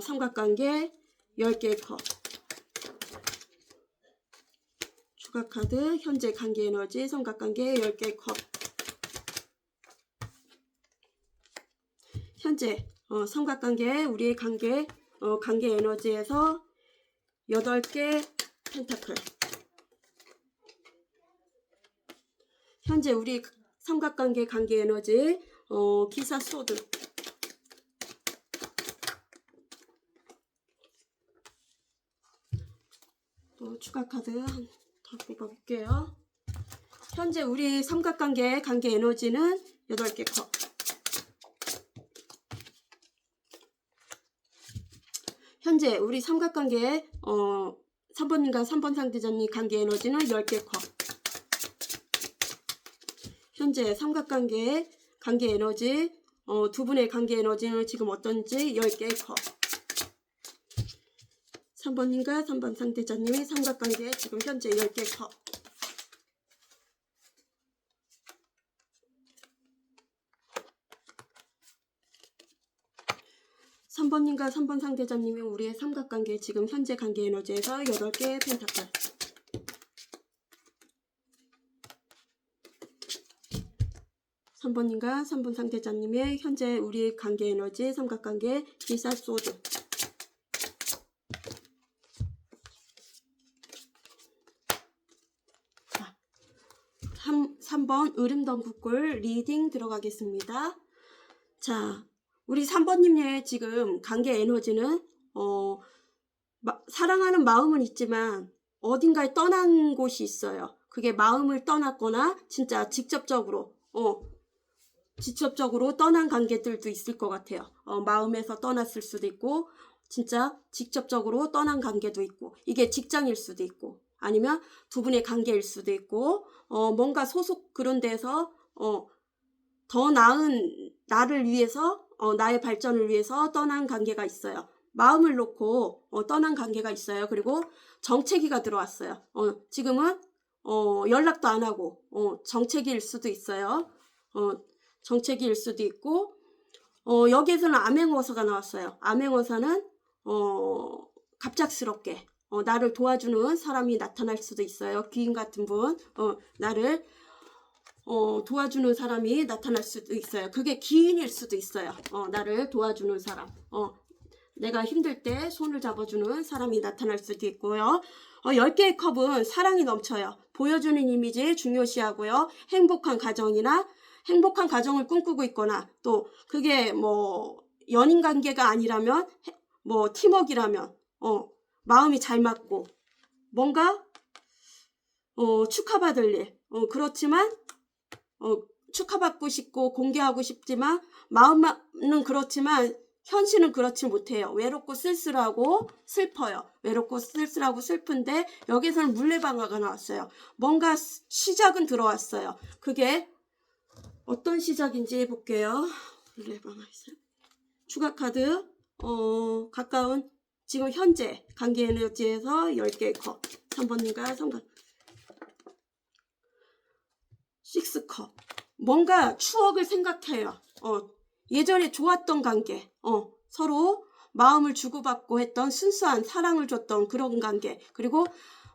삼각관계 10개 컵. 추가 카드 현재 관계 에너지 삼각관계 10개 컵. 현재 삼각관계 우리의 관계 에너지에서 8개 펜타클. 현재 우리 삼각관계 관계 에너지 기사 소드. 또 추가 카드 더 뽑아볼게요. 현재 우리 삼각관계 관계 에너지는 8개 컵. 현재 우리 삼각관계 3번님과 3번 상대자님 관계 에너지는 10개 컵. 현재 삼각관계 관계 에너지 두 분의 관계 에너지는 지금 어떤지 10개 컵. 3번님과 3번 상대자님의 삼각관계 지금 현재 10개 컵. (3번님과 3번 상대자님의 우리의 삼각관계 지금 현재 관계 에너지에서 8개 펜타클. 3번님과 3번 상대자님의 현재 우리 관계 에너지 삼각관계 기사 소드. 3번 으름덩구꿀 리딩 들어가겠습니다. 자, 우리 3번님의 지금 관계 에너지는 사랑하는 마음은 있지만 어딘가에 떠난 곳이 있어요. 그게 마음을 떠났거나 진짜 직접적으로 떠난 관계들도 있을 것 같아요. 마음에서 떠났을 수도 있고 진짜 직접적으로 떠난 관계도 있고, 이게 직장일 수도 있고 아니면 두 분의 관계일 수도 있고, 뭔가 소속 그런 데서 더 나은 나를 위해서, 나의 발전을 위해서 떠난 관계가 있어요. 마음을 놓고 떠난 관계가 있어요. 그리고 정체기가 들어왔어요. 지금은 연락도 안 하고 정체기일 수도 있어요. 정체기일 수도 있고, 여기에서는 암행어사가 나왔어요. 암행어사는 갑작스럽게 나를 도와주는 사람이 나타날 수도 있어요. 귀인 같은 분, 나를 도와주는 사람이 나타날 수도 있어요. 그게 귀인일 수도 있어요. 나를 도와주는 사람, 내가 힘들 때 손을 잡아주는 사람이 나타날 수도 있고요. 10개의 컵은 사랑이 넘쳐요. 보여주는 이미지 중요시하고요. 행복한 가정이나 행복한 가정을 꿈꾸고 있거나, 또 그게 뭐 연인 관계가 아니라면 뭐 팀워크라면 마음이 잘 맞고 뭔가 축하받을 일, 그렇지만 축하받고 싶고 공개하고 싶지만 마음은 그렇지만 현실은 그렇지 못해요. 외롭고 쓸쓸하고 슬퍼요. 외롭고 쓸쓸하고 슬픈데 여기서는 물레방아가 나왔어요. 뭔가 시작은 들어왔어요. 그게 어떤 시작인지 볼게요. 물레방아 있어요. 추가 카드, 가까운 지금 현재 관계 에너지에서 10개의 컵. 3번님과 3번 6컵. 뭔가 추억을 생각해요. 예전에 좋았던 관계, 서로 마음을 주고받고 했던 순수한 사랑을 줬던 그런 관계, 그리고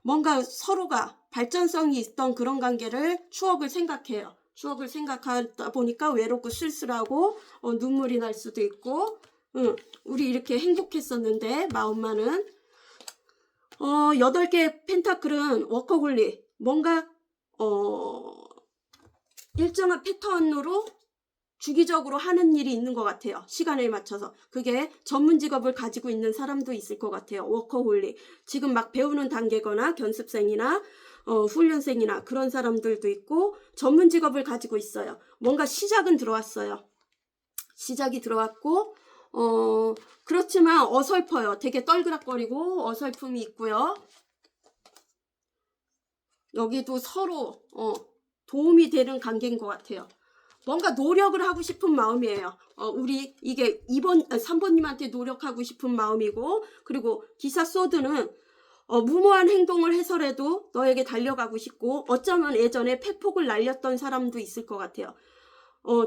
뭔가 서로가 발전성이 있던 그런 관계를 추억을 생각해요. 추억을 생각하다 보니까 외롭고 쓸쓸하고 눈물이 날 수도 있고, 우리 이렇게 행복했었는데 마음만은. 8개의 펜타클은 워커홀릭, 뭔가 일정한 패턴으로 주기적으로 하는 일이 있는 것 같아요. 시간에 맞춰서. 그게 전문 직업을 가지고 있는 사람도 있을 것 같아요. 워커홀릭. 지금 막 배우는 단계거나 견습생이나 훈련생이나 그런 사람들도 있고, 전문 직업을 가지고 있어요. 뭔가 시작은 들어왔어요. 시작이 들어왔고, 그렇지만 어설퍼요. 되게 떨그락거리고 어설픔이 있고요. 여기도 서로 도움이 되는 관계인 것 같아요. 뭔가 노력을 하고 싶은 마음이에요. 우리 이게 3번님한테 노력하고 싶은 마음이고, 그리고 기사 소드는 무모한 행동을 해서라도 너에게 달려가고 싶고, 어쩌면 예전에 팩폭을 날렸던 사람도 있을 것 같아요.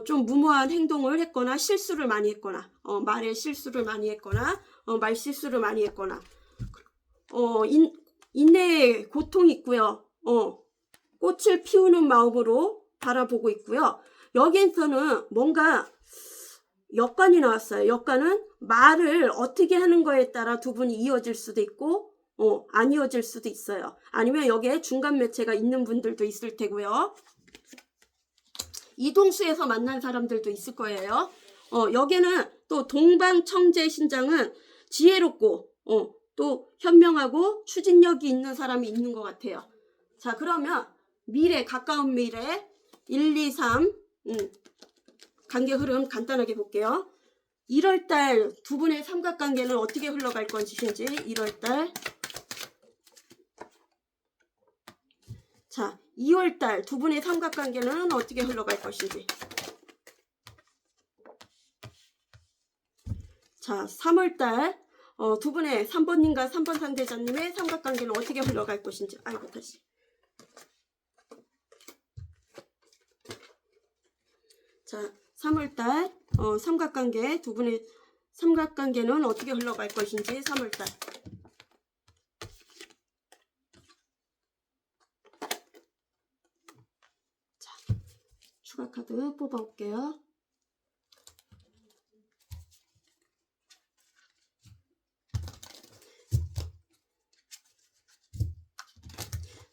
좀 무모한 행동을 했거나 실수를 많이 했거나, 말에 실수를 많이 했거나, 말 실수를 많이 했거나, 인내에 고통이 있고요. 꽃을 피우는 마음으로 바라보고 있고요. 여기에서는 뭔가 역관이 나왔어요. 역관은 말을 어떻게 하는 거에 따라 두 분이 이어질 수도 있고 안 이어질 수도 있어요. 아니면 여기에 중간 매체가 있는 분들도 있을 테고요. 이동수에서 만난 사람들도 있을 거예요. 여기는 또 동방청재 신장은 지혜롭고 또 현명하고 추진력이 있는 사람이 있는 것 같아요. 자, 그러면 미래, 가까운 미래 1, 2, 3 관계 흐름 간단하게 볼게요. 1월달 두 분의 삼각관계는 어떻게 흘러갈 것인지. 1월달. 자, 2월달 두 분의 삼각관계는 어떻게 흘러갈 것인지. 자, 3월달 두 분의 3번님과 3번 상대자님의 삼각관계는 어떻게 흘러갈 것인지. 아이고, 다시. 자, 3월달 삼각관계, 두 분의 삼각관계는 어떻게 흘러갈 것인지. 3월달. 자, 추가 카드 뽑아올게요.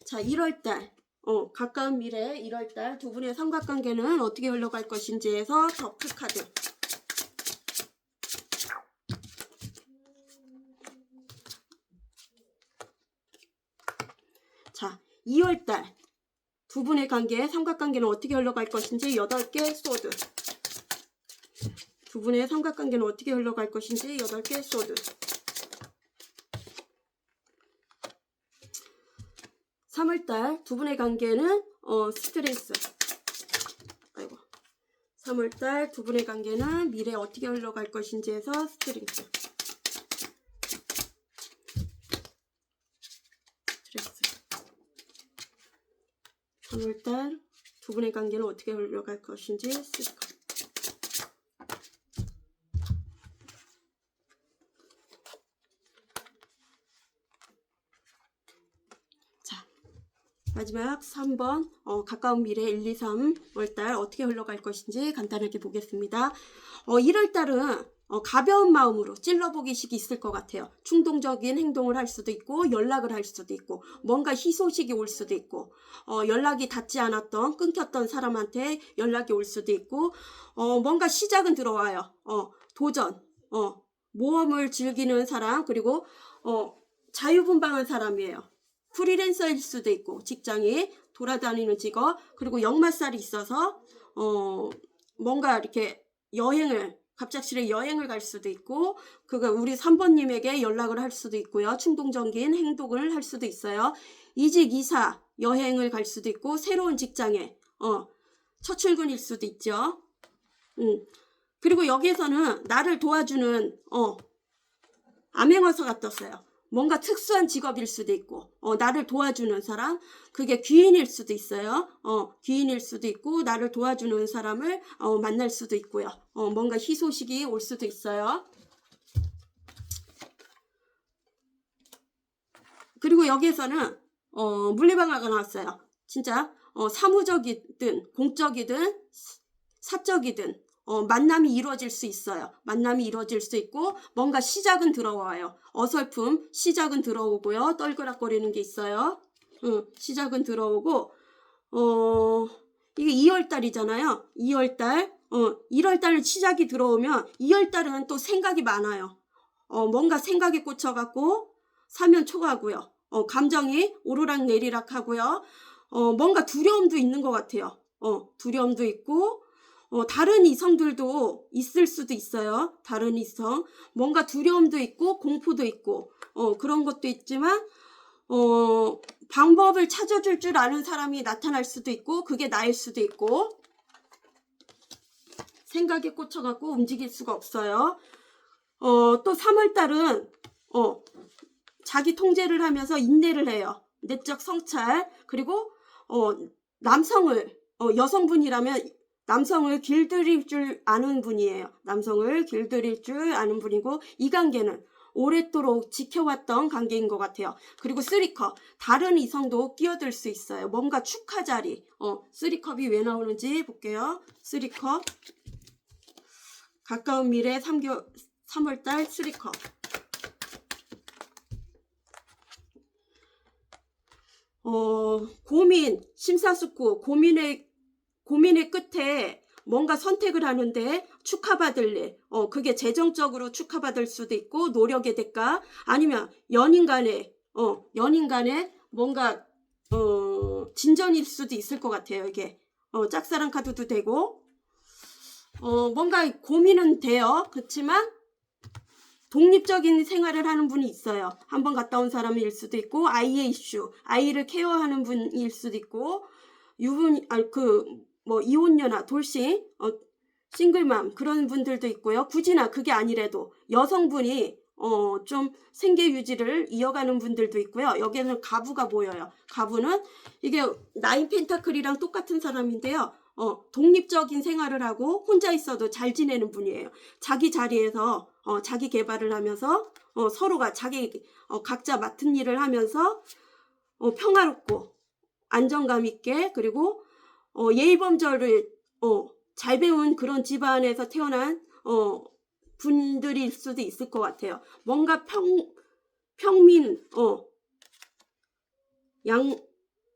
자, 1월달 가까운 미래 1월달 두 분의 삼각관계는 어떻게 흘러갈 것인지에서 더프 카드. 자, 2월달 두 분의 관계, 삼각관계는 어떻게 흘러갈 것인지 8개 소드. 두 분의 삼각관계는 어떻게 흘러갈 것인지 8개 소드. 3월달 두 분의 관계는 스트레스. 아이고. 3월달 두 분의 관계는 미래 어떻게 흘러갈 것인지에서 스트레스. 스트레스. 3월달 두 분의 관계는 어떻게 흘러갈 것인지 스트레스. 마지막 3번 가까운 미래 1, 2, 3월달 어떻게 흘러갈 것인지 간단하게 보겠습니다. 1월달은 가벼운 마음으로 찔러보기식이 있을 것 같아요. 충동적인 행동을 할 수도 있고 연락을 할 수도 있고 뭔가 희소식이 올 수도 있고 연락이 닿지 않았던 끊겼던 사람한테 연락이 올 수도 있고 뭔가 시작은 들어와요. 도전, 모험을 즐기는 사람, 그리고 자유분방한 사람이에요. 프리랜서일 수도 있고 직장이 돌아다니는 직업, 그리고 역마살이 있어서 뭔가 이렇게 여행을 갑작스레 여행을 갈 수도 있고 그가 우리 3번님에게 연락을 할 수도 있고요. 충동적인 행동을 할 수도 있어요. 이직 이사 여행을 갈 수도 있고 새로운 직장에 첫 출근일 수도 있죠. 그리고 여기에서는 나를 도와주는 암행어사가 떴어요. 뭔가 특수한 직업일 수도 있고 나를 도와주는 사람, 그게 귀인일 수도 있어요. 귀인일 수도 있고 나를 도와주는 사람을 만날 수도 있고요. 뭔가 희소식이 올 수도 있어요. 그리고 여기에서는 물리방아가 나왔어요. 진짜 사무적이든 공적이든 사적이든 만남이 이루어질 수 있어요. 만남이 이루어질 수 있고 뭔가 시작은 들어와요. 어설픔 시작은 들어오고요. 떨그락거리는 게 있어요. 시작은 들어오고 이게 2월달이잖아요. 2월달 1월달 시작이 들어오면 2월달은 또 생각이 많아요. 뭔가 생각에 꽂혀갖고 사면 초가고요. 감정이 오르락 내리락 하고요. 뭔가 두려움도 있는 것 같아요. 두려움도 있고 다른 이성들도 있을 수도 있어요. 다른 이성. 뭔가 두려움도 있고 공포도 있고 그런 것도 있지만 방법을 찾아줄 줄 아는 사람이 나타날 수도 있고 그게 나일 수도 있고 생각에 꽂혀갖고 움직일 수가 없어요. 또 3월달은 자기 통제를 하면서 인내를 해요. 내적 성찰. 그리고 남성을 여성분이라면 남성을 길들일 줄 아는 분이에요. 남성을 길들일 줄 아는 분이고 이 관계는 오랫도록 지켜왔던 관계인 것 같아요. 그리고 3컵 다른 이성도 끼어들 수 있어요. 뭔가 축하 자리 3컵이 왜 나오는지 볼게요. 3컵 가까운 미래 3월달 3컵 고민 심사숙고 고민의 끝에 뭔가 선택을 하는데 축하받을 일, 그게 재정적으로 축하받을 수도 있고 노력의 대가, 아니면 연인 간에 뭔가 진전일 수도 있을 것 같아요. 이게 짝사랑 카드도 되고 뭔가 고민은 돼요. 그렇지만 독립적인 생활을 하는 분이 있어요. 한번 갔다 온 사람일 수도 있고 아이의 이슈, 아이를 케어하는 분일 수도 있고 이혼녀나 돌싱, 싱글맘 그런 분들도 있고요. 굳이나 그게 아니래도 여성분이 좀 생계 유지를 이어가는 분들도 있고요. 여기에는 가부가 보여요. 가부는 이게 나인 펜타클이랑 똑같은 사람인데요. 독립적인 생활을 하고 혼자 있어도 잘 지내는 분이에요. 자기 자리에서 자기 개발을 하면서 서로가 자기 각자 맡은 일을 하면서 평화롭고 안정감 있게, 그리고 예의범절을 잘 배운 그런 집안에서 태어난 분들일 수도 있을 것 같아요. 뭔가 평민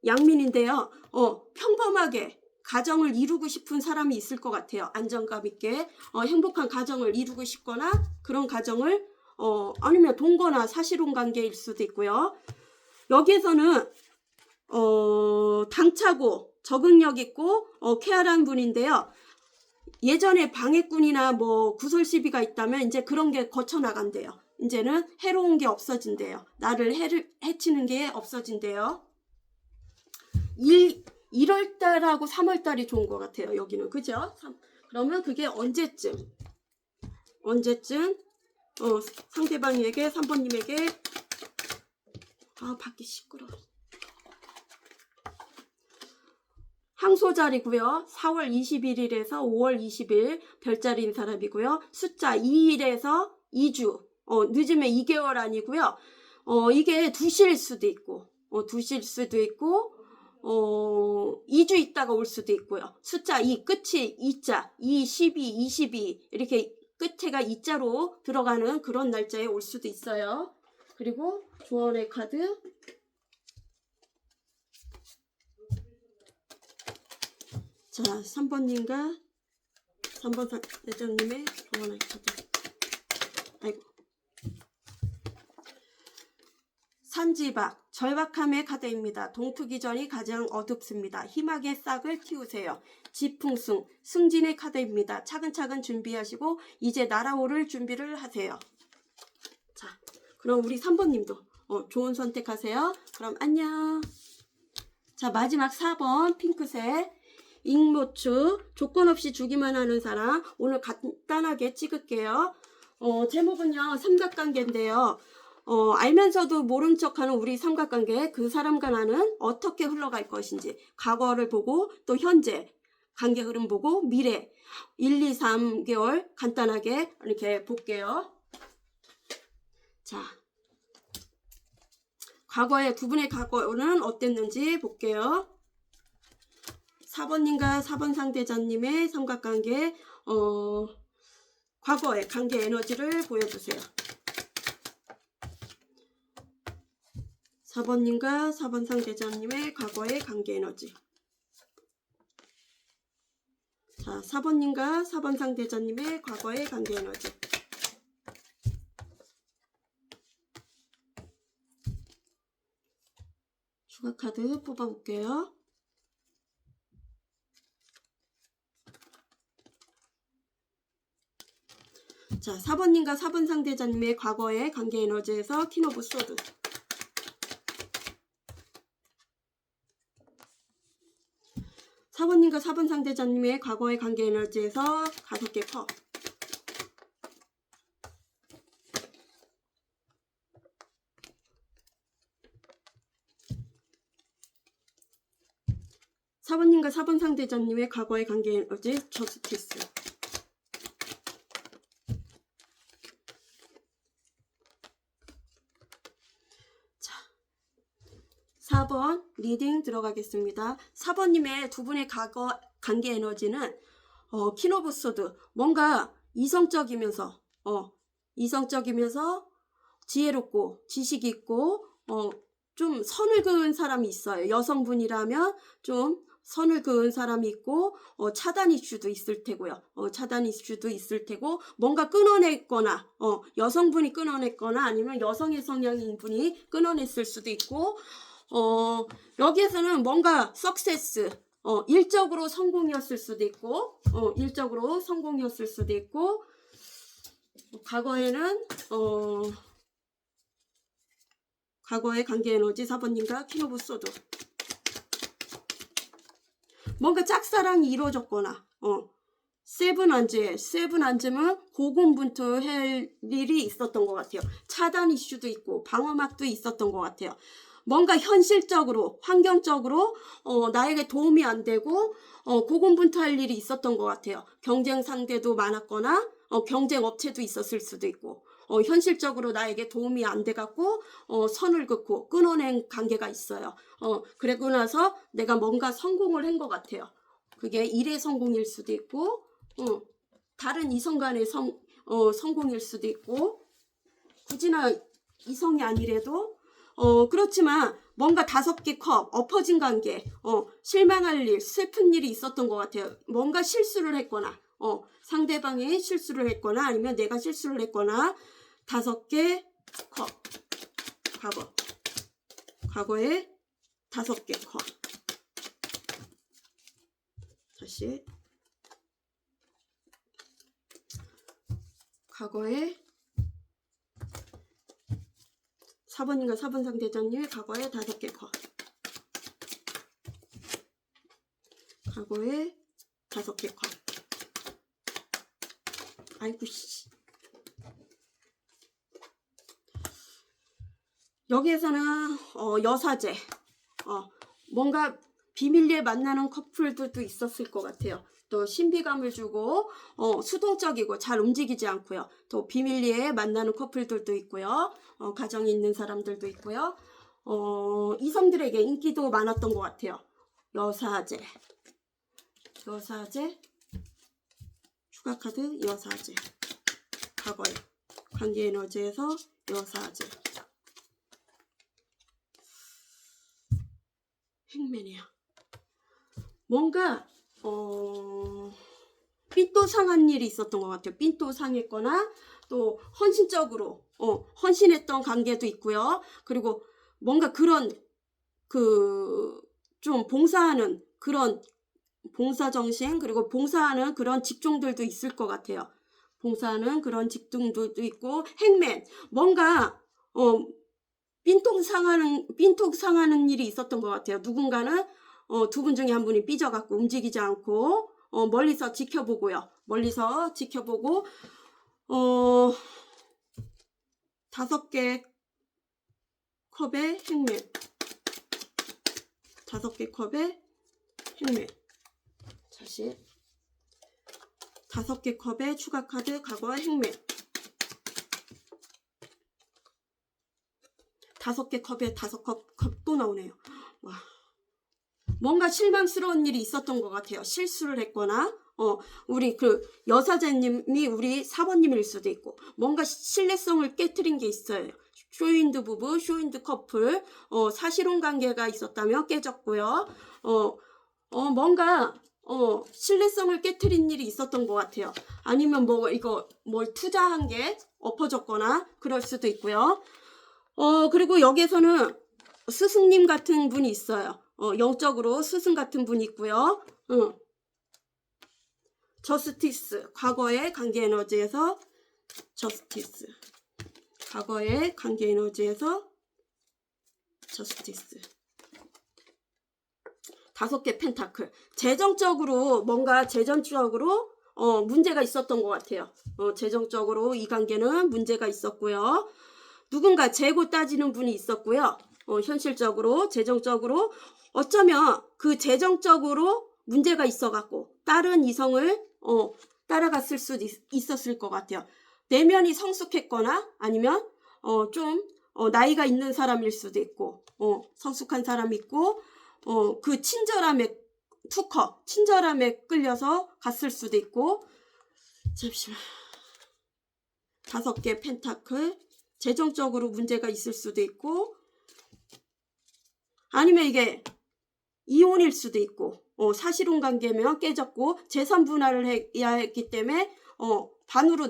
양민인데요. 평범하게 가정을 이루고 싶은 사람이 있을 것 같아요. 안정감 있게 행복한 가정을 이루고 싶거나 그런 가정을 아니면 동거나 사실혼 관계일 수도 있고요. 여기에서는 당차고 적응력 있고 쾌활한 분인데요. 예전에 방해꾼이나 뭐 구설시비가 있다면 이제 그런 게 거쳐 나간대요. 이제는 해로운 게 없어진대요. 나를 해치는 게 없어진대요. 1월달하고 3월달이 좋은 것 같아요. 여기는 그죠? 그러면 그게 언제쯤 상대방에게 3번님에게 밖이 시끄러워. 항소자리고요. 4월 21일에서 5월 20일 별자리인 사람이고요. 숫자 2일에서 2주 늦으면 2개월 아니고요. 이게 2시일 수도 있고 2시일 수도 있고 2주 있다가 올 수도 있고요. 숫자 2 끝이 2자 2, 12, 22 이렇게 끝에가 2자로 들어가는 그런 날짜에 올 수도 있어요. 그리고 조언의 카드 자 3번님과 3번 예전님의 조언의 카드 아이고 산지박 절박함의 카드입니다. 동투기전이 가장 어둡습니다. 희망의 싹을 틔우세요. 지풍승 승진의 카드입니다. 차근차근 준비하시고 이제 날아오를 준비를 하세요. 자 그럼 우리 3번님도 좋은 선택하세요. 그럼 안녕. 자 마지막 4번 핑크색 잉모추 조건 없이 주기만 하는 사람 오늘 간단하게 찍을게요. 제목은요 삼각관계인데요. 알면서도 모른 척하는 우리 삼각관계 그 사람과 나는 어떻게 흘러갈 것인지 과거를 보고 또 현재 관계 흐름 보고 미래 1, 2, 3개월 간단하게 이렇게 볼게요. 자 과거에 두 분의 과거는 어땠는지 볼게요. 4번님과 4번 상대자님의 삼각관계 과거의 관계 에너지를 보여주세요. 4번님과 4번 상대자님의 과거의 관계 에너지 자 4번님과 4번 상대자님의 과거의 관계 에너지 추가 카드 뽑아볼게요. 자 4번님과 4번 상대자님의 과거의 관계 에너지에서 퀸 오브 소드 4번님과 4번 상대자님의 과거의 관계 에너지에서 5개 컵 4번님과 4번 상대자님의 과거의 관계 에너지 저스티스 자 4번 리딩 들어가겠습니다. 4번님의 두 분의 과거 관계 에너지는 퀸 오브 소드 뭔가 이성적이면서 지혜롭고 지식 있고 좀 선을 그은 사람이 있어요. 여성분이라면 좀 선을 그은 사람이 있고 차단 이슈도 있을 테고요. 차단 이슈도 있을 테고 뭔가 끊어냈거나 여성분이 끊어냈거나 아니면 여성의 성향인 분이 끊어냈을 수도 있고 여기에서는 뭔가 석세스 일적으로 성공이었을 수도 있고 과거에는 과거의 관계 에너지 4번님과 퀸 오브 소드 뭔가 짝사랑이 이루어졌거나 세븐 안즈면 고군분투할 일이 있었던 것 같아요. 차단 이슈도 있고 방어막도 있었던 것 같아요. 뭔가 현실적으로 환경적으로 나에게 도움이 안 되고 고군분투할 일이 있었던 것 같아요. 경쟁 상대도 많았거나 경쟁 업체도 있었을 수도 있고 현실적으로 나에게 도움이 안 돼갖고 선을 긋고 끊어낸 관계가 있어요. 그러고 나서 내가 뭔가 성공을 한 것 같아요. 그게 일의 성공일 수도 있고, 다른 이성 간의 성공일 수도 있고, 굳이나 이성이 아니래도, 그렇지만 뭔가 5개 컵, 엎어진 관계, 실망할 일, 슬픈 일이 있었던 것 같아요. 뭔가 실수를 했거나, 상대방이 실수를 했거나, 아니면 내가 실수를 했거나, 5개 컵, 과거에 5개 컵. 다시 과거에 4번인가 4번 상대자님의 과거에 5개 컵. 과거에 5개 컵. 아이고 씨. 여기에서는 여사제, 뭔가 비밀리에 만나는 커플들도 있었을 것 같아요. 또 신비감을 주고 수동적이고 잘 움직이지 않고요. 또 비밀리에 만나는 커플들도 있고요. 가정이 있는 사람들도 있고요. 이성들에게 인기도 많았던 것 같아요. 여사제, 추가 카드 여사제. 과거에 관계 에너지에서 여사제. 행맨이야. 뭔가 삔또 상한 일이 있었던 것 같아요. 삔또 상했거나 또 헌신적으로 헌신했던 관계도 있고요. 그리고 뭔가 그런 좀 봉사하는 그런 봉사정신, 그리고 봉사하는 그런 직종들도 있을 것 같아요. 봉사하는 그런 직종들도 있고, 행맨, 뭔가 삔또 상하는 일이 있었던 것 같아요. 누군가는 2분 중에 한 분이 삐져갖고 움직이지 않고 멀리서 지켜보고요. 멀리서 지켜보고 5개 컵의 행맨. 5개 컵의 행맨. 다시 5개 컵의 추가 카드 과거의 행맨. 5개 컵에 5컵 또 나오네요. 와. 뭔가 실망스러운 일이 있었던 것 같아요. 실수를 했거나, 우리 여사제님이 우리 4번님일 수도 있고, 뭔가 신뢰성을 깨트린 게 있어요. 쇼윈드 부부, 쇼윈드 커플, 사실혼 관계가 있었다면 깨졌고요. 뭔가, 신뢰성을 깨트린 일이 있었던 것 같아요. 아니면 뭘 투자한 게 엎어졌거나, 그럴 수도 있고요. 그리고 여기에서는 스승님 같은 분이 있어요. 영적으로 스승 같은 분이 있고요. 저스티스, 과거의 관계 에너지에서 저스티스. 과거의 관계 에너지에서 저스티스. 5개 펜타클. 재정적으로 문제가 있었던 것 같아요. 재정적으로 이 관계는 문제가 있었고요. 누군가 재고 따지는 분이 있었고요. 현실적으로, 재정적으로, 어쩌면 그 재정적으로 문제가 있어갖고 다른 이성을 따라갔을 수도 있었을 것 같아요. 내면이 성숙했거나 아니면 좀 나이가 있는 사람일 수도 있고, 성숙한 사람이 있고, 그 친절함에 끌려서 갔을 수도 있고. 잠시만. 5개 펜타클. 재정적으로 문제가 있을 수도 있고, 아니면 이게 이혼일 수도 있고, 사실혼 관계면 깨졌고 재산 분할을 해야 했기 때문에 반으로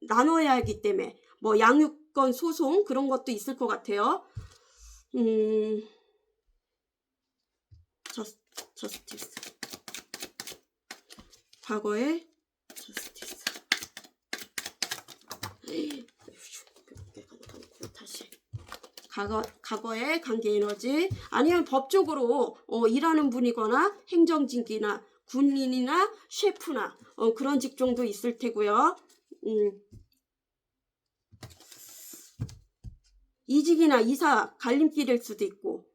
나눠야 하기 때문에 뭐 양육권 소송 그런 것도 있을 것 같아요. 저스티스. 과거의 저스티스. 다시 과거의 관계 에너지, 아니면 법적으로 일하는 분이거나 행정직이나 군인이나 셰프나 그런 직종도 있을 테고요. 이직이나 이사 갈림길일 수도 있고.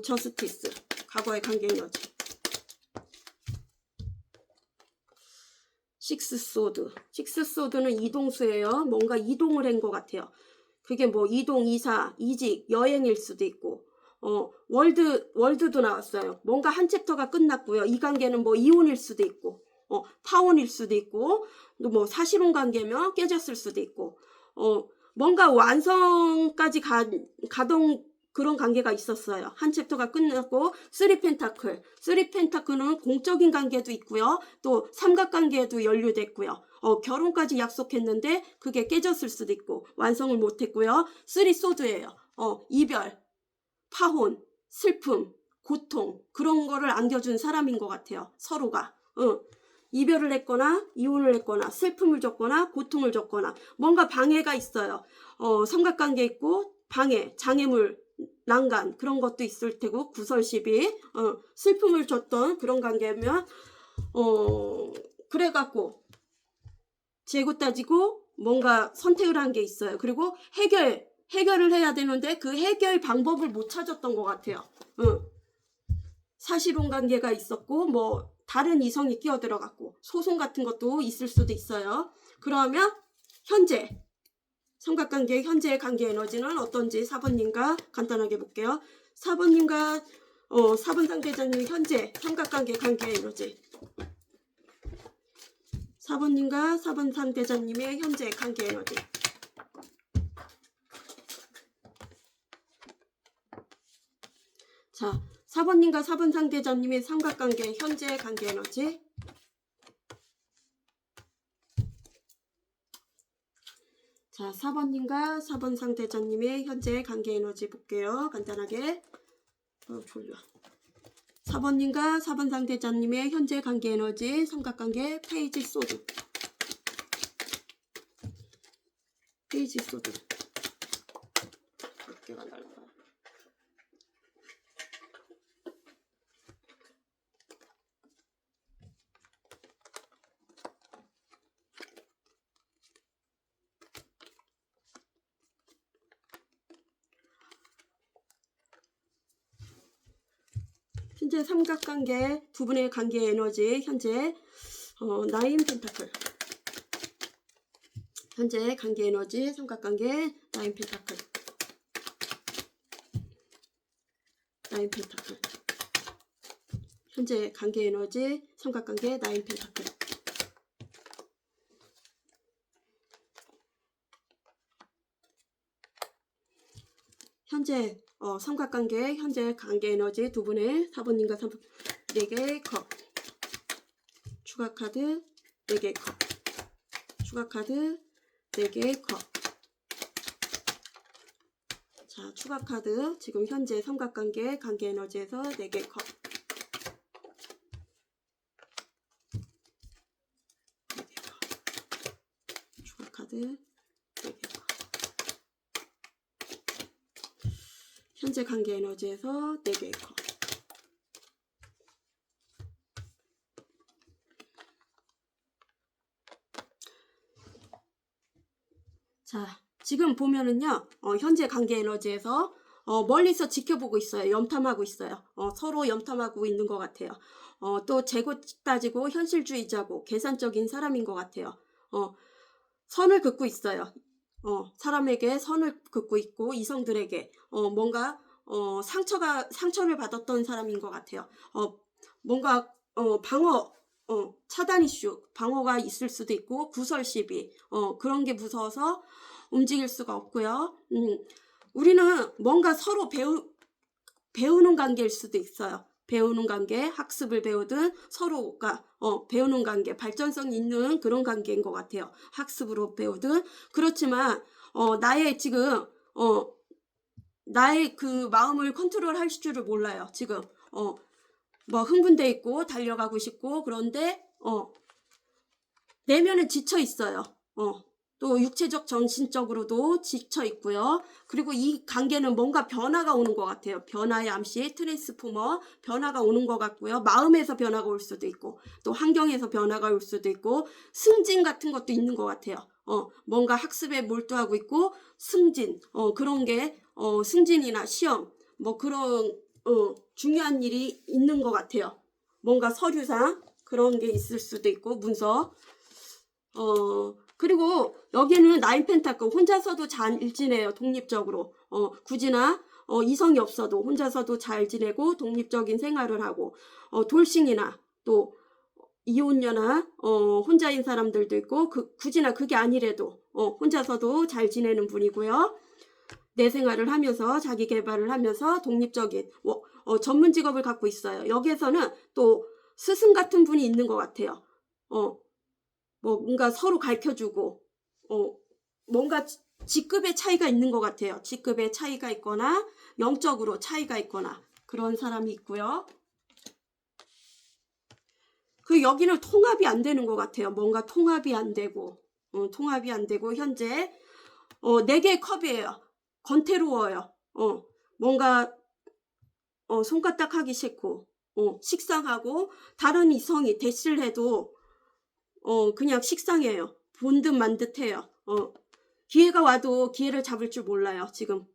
저스티스. 과거의 관계 에너지. 식스소드는 이동수예요. 뭔가 이동을 한 것 같아요. 그게 뭐 이동, 이사, 이직, 여행일 수도 있고, 월드도 나왔어요. 뭔가 한 챕터가 끝났고요. 이 관계는 뭐 이혼일 수도 있고, 파혼일 수도 있고, 또 뭐 사실혼 관계면 깨졌을 수도 있고, 뭔가 완성까지 가던 그런 관계가 있었어요. 한 챕터가 끝났고, 3펜타클. 3펜타클은 공적인 관계도 있고요. 또 삼각관계에도 연루됐고요. 결혼까지 약속했는데 그게 깨졌을 수도 있고 완성을 못했고요. 3소드예요. 이별, 파혼, 슬픔, 고통 그런 거를 안겨준 사람인 것 같아요. 서로가. 이별을 했거나 이혼을 했거나 슬픔을 줬거나 고통을 줬거나 뭔가 방해가 있어요. 삼각관계 있고 방해, 장애물, 난간 그런 것도 있을 테고 구설시비, 슬픔을 줬던 그런 관계면 그래갖고 재고 따지고 뭔가 선택을 한 게 있어요. 그리고 해결을 해야 되는데 그 해결 방법을 못 찾았던 것 같아요. 사실혼 관계가 있었고 뭐 다른 이성이 끼어들어갔고 소송 같은 것도 있을 수도 있어요. 그러면 현재 삼각관계의 현재의 관계 에너지는 어떤지 4번님과 간단하게 볼게요. 4번님과 4번 상대자님 현재 삼각관계 관계 에너지 4번님과 4번 상대자님의 현재 관계 에너지 자 4번님과 4번 상대자님의 삼각관계 현재 관계 에너지 자 4번님과 4번 상대자님의 현재 관계 에너지 볼게요. 간단하게 졸려 4번님과 4번 상대자님의 현재 관계 에너지 삼각관계 페이지 소드 페이지 소드 몇 개가 날라가요. 현재 삼각관계 두 분의 관계 에너지 현재 9 펜타클 현재 관계 에너지 삼각관계 9 펜타클 9 펜타클 현재 관계 에너지 삼각관계 9 펜타클 현재 삼각관계 현재 관계 에너지 두 분의 4번님과 3번 4개의 컵 추가 카드 4개의 컵 추가 카드 4개의 컵 자 추가 카드 지금 현재 삼각관계 관계 에너지에서 4개의 컵 4개의 컵 추가 카드 4개의 컵 현재 관계 에너지에서 4개의 컵 자 지금 보면은요 현재 관계 에너지에서 멀리서 지켜보고 있어요. 염탐하고 있어요. 서로 염탐하고 있는 것 같아요. 또 재고 따지고 현실주의자고 계산적인 사람인 것 같아요. 선을 긋고 있어요. 사람에게 선을 긋고 있고 이성들에게 뭔가 상처를 받았던 사람인 것 같아요. 뭔가 방어 차단 이슈 방어가 있을 수도 있고 구설 시비 그런 게 무서워서 움직일 수가 없고요. 우리는 뭔가 서로 배우는 관계일 수도 있어요. 배우는 관계, 학습을 배우든 서로가 배우는 관계, 발전성 있는 그런 관계인 것 같아요. 학습으로 배우든 그렇지만 나의 지금 나의 그 마음을 컨트롤할 줄을 몰라요. 지금 뭐 흥분돼 있고 달려가고 싶고 그런데 내면은 지쳐 있어요. 또 육체적 정신적으로도 지쳐 있고요. 그리고 이 관계는 뭔가 변화가 오는 것 같아요. 변화의 암시 트랜스포머 변화가 오는 것 같고요. 마음에서 변화가 올 수도 있고 또 환경에서 변화가 올 수도 있고 승진 같은 것도 있는 것 같아요. 뭔가 학습에 몰두하고 있고 승진 그런 게 승진이나 시험 뭐 그런 중요한 일이 있는 것 같아요. 뭔가 서류상 그런 게 있을 수도 있고 문서 그리고 여기는 9 펜타클 혼자서도 잘 일진해요. 독립적으로 굳이나 이성이 없어도 혼자서도 잘 지내고 독립적인 생활을 하고 돌싱이나 또 이혼녀나 혼자인 사람들도 있고 굳이나 그게 아니래도 혼자서도 잘 지내는 분이고요. 내 생활을 하면서 자기 개발을 하면서 독립적인 전문 직업을 갖고 있어요. 여기에서는 또 스승 같은 분이 있는 것 같아요. 뭔가 서로 가르쳐주고 뭔가 직급의 차이가 있는 것 같아요. 직급의 차이가 있거나 영적으로 차이가 있거나 그런 사람이 있고요. 여기는 통합이 안 되는 것 같아요. 뭔가 통합이 안 되고 현재 4개의 컵이에요. 건태로워요. 뭔가 손가락 하기 싫고 식상하고 다른 이성이 대시를 해도 그냥 식상해요. 본 듯 만 듯 해요. 기회가 와도 기회를 잡을 줄 몰라요. 지금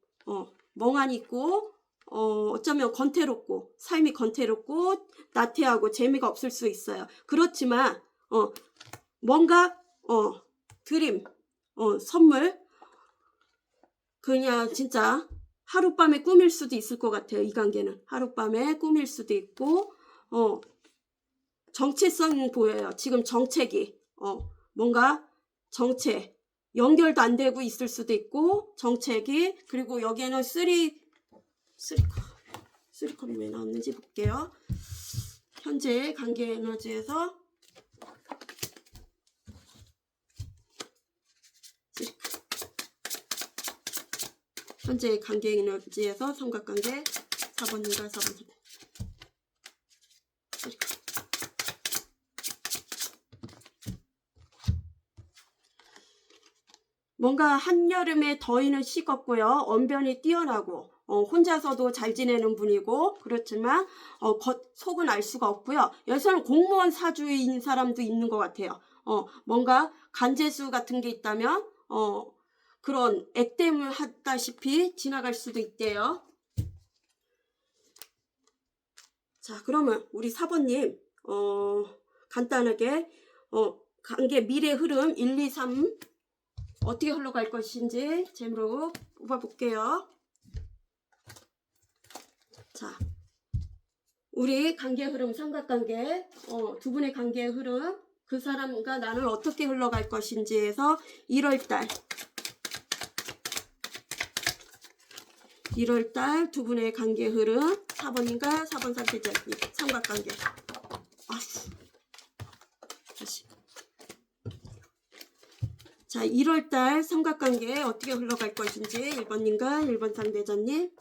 멍하니 있고 어쩌면 건태롭고 삶이 건태롭고 나태하고 재미가 없을 수 있어요. 그렇지만 뭔가 드림 선물 그냥 진짜 하룻밤에 꿈일 수도 있을 것 같아요. 이 관계는 하룻밤에 꿈일 수도 있고 정체성 보여요. 지금 정책이 뭔가 정책 연결도 안 되고 있을 수도 있고 정책이 그리고 여기에는 3컵이 왜 나왔는지 볼게요. 현재 관계 에너지에서 현재 관계 에너지에서 삼각관계 4번인가 4번 뭔가 한여름에 더위는 식었고요. 언변이 뛰어나고 혼자서도 잘 지내는 분이고 그렇지만 속은 알 수가 없고요. 여기서는 공무원 사주인 사람도 있는 것 같아요. 뭔가 간제수 같은 게 있다면 그런 액땜을 하다시피 지나갈 수도 있대요. 자, 그러면 우리 4번님 간단하게 관계 미래 흐름 1, 2, 3 어떻게 흘러갈 것인지 재미로 뽑아볼게요. 자, 우리 관계 흐름 삼각관계 두 분의 관계 흐름 그 사람과 나는 어떻게 흘러갈 것인지에서 1월달 두 분의 관계 흐름 4번인가 4번 상태자님 삼각관계 다시 자 1월달 삼각관계 어떻게 흘러갈 것인지 1번님과 1번 상대자님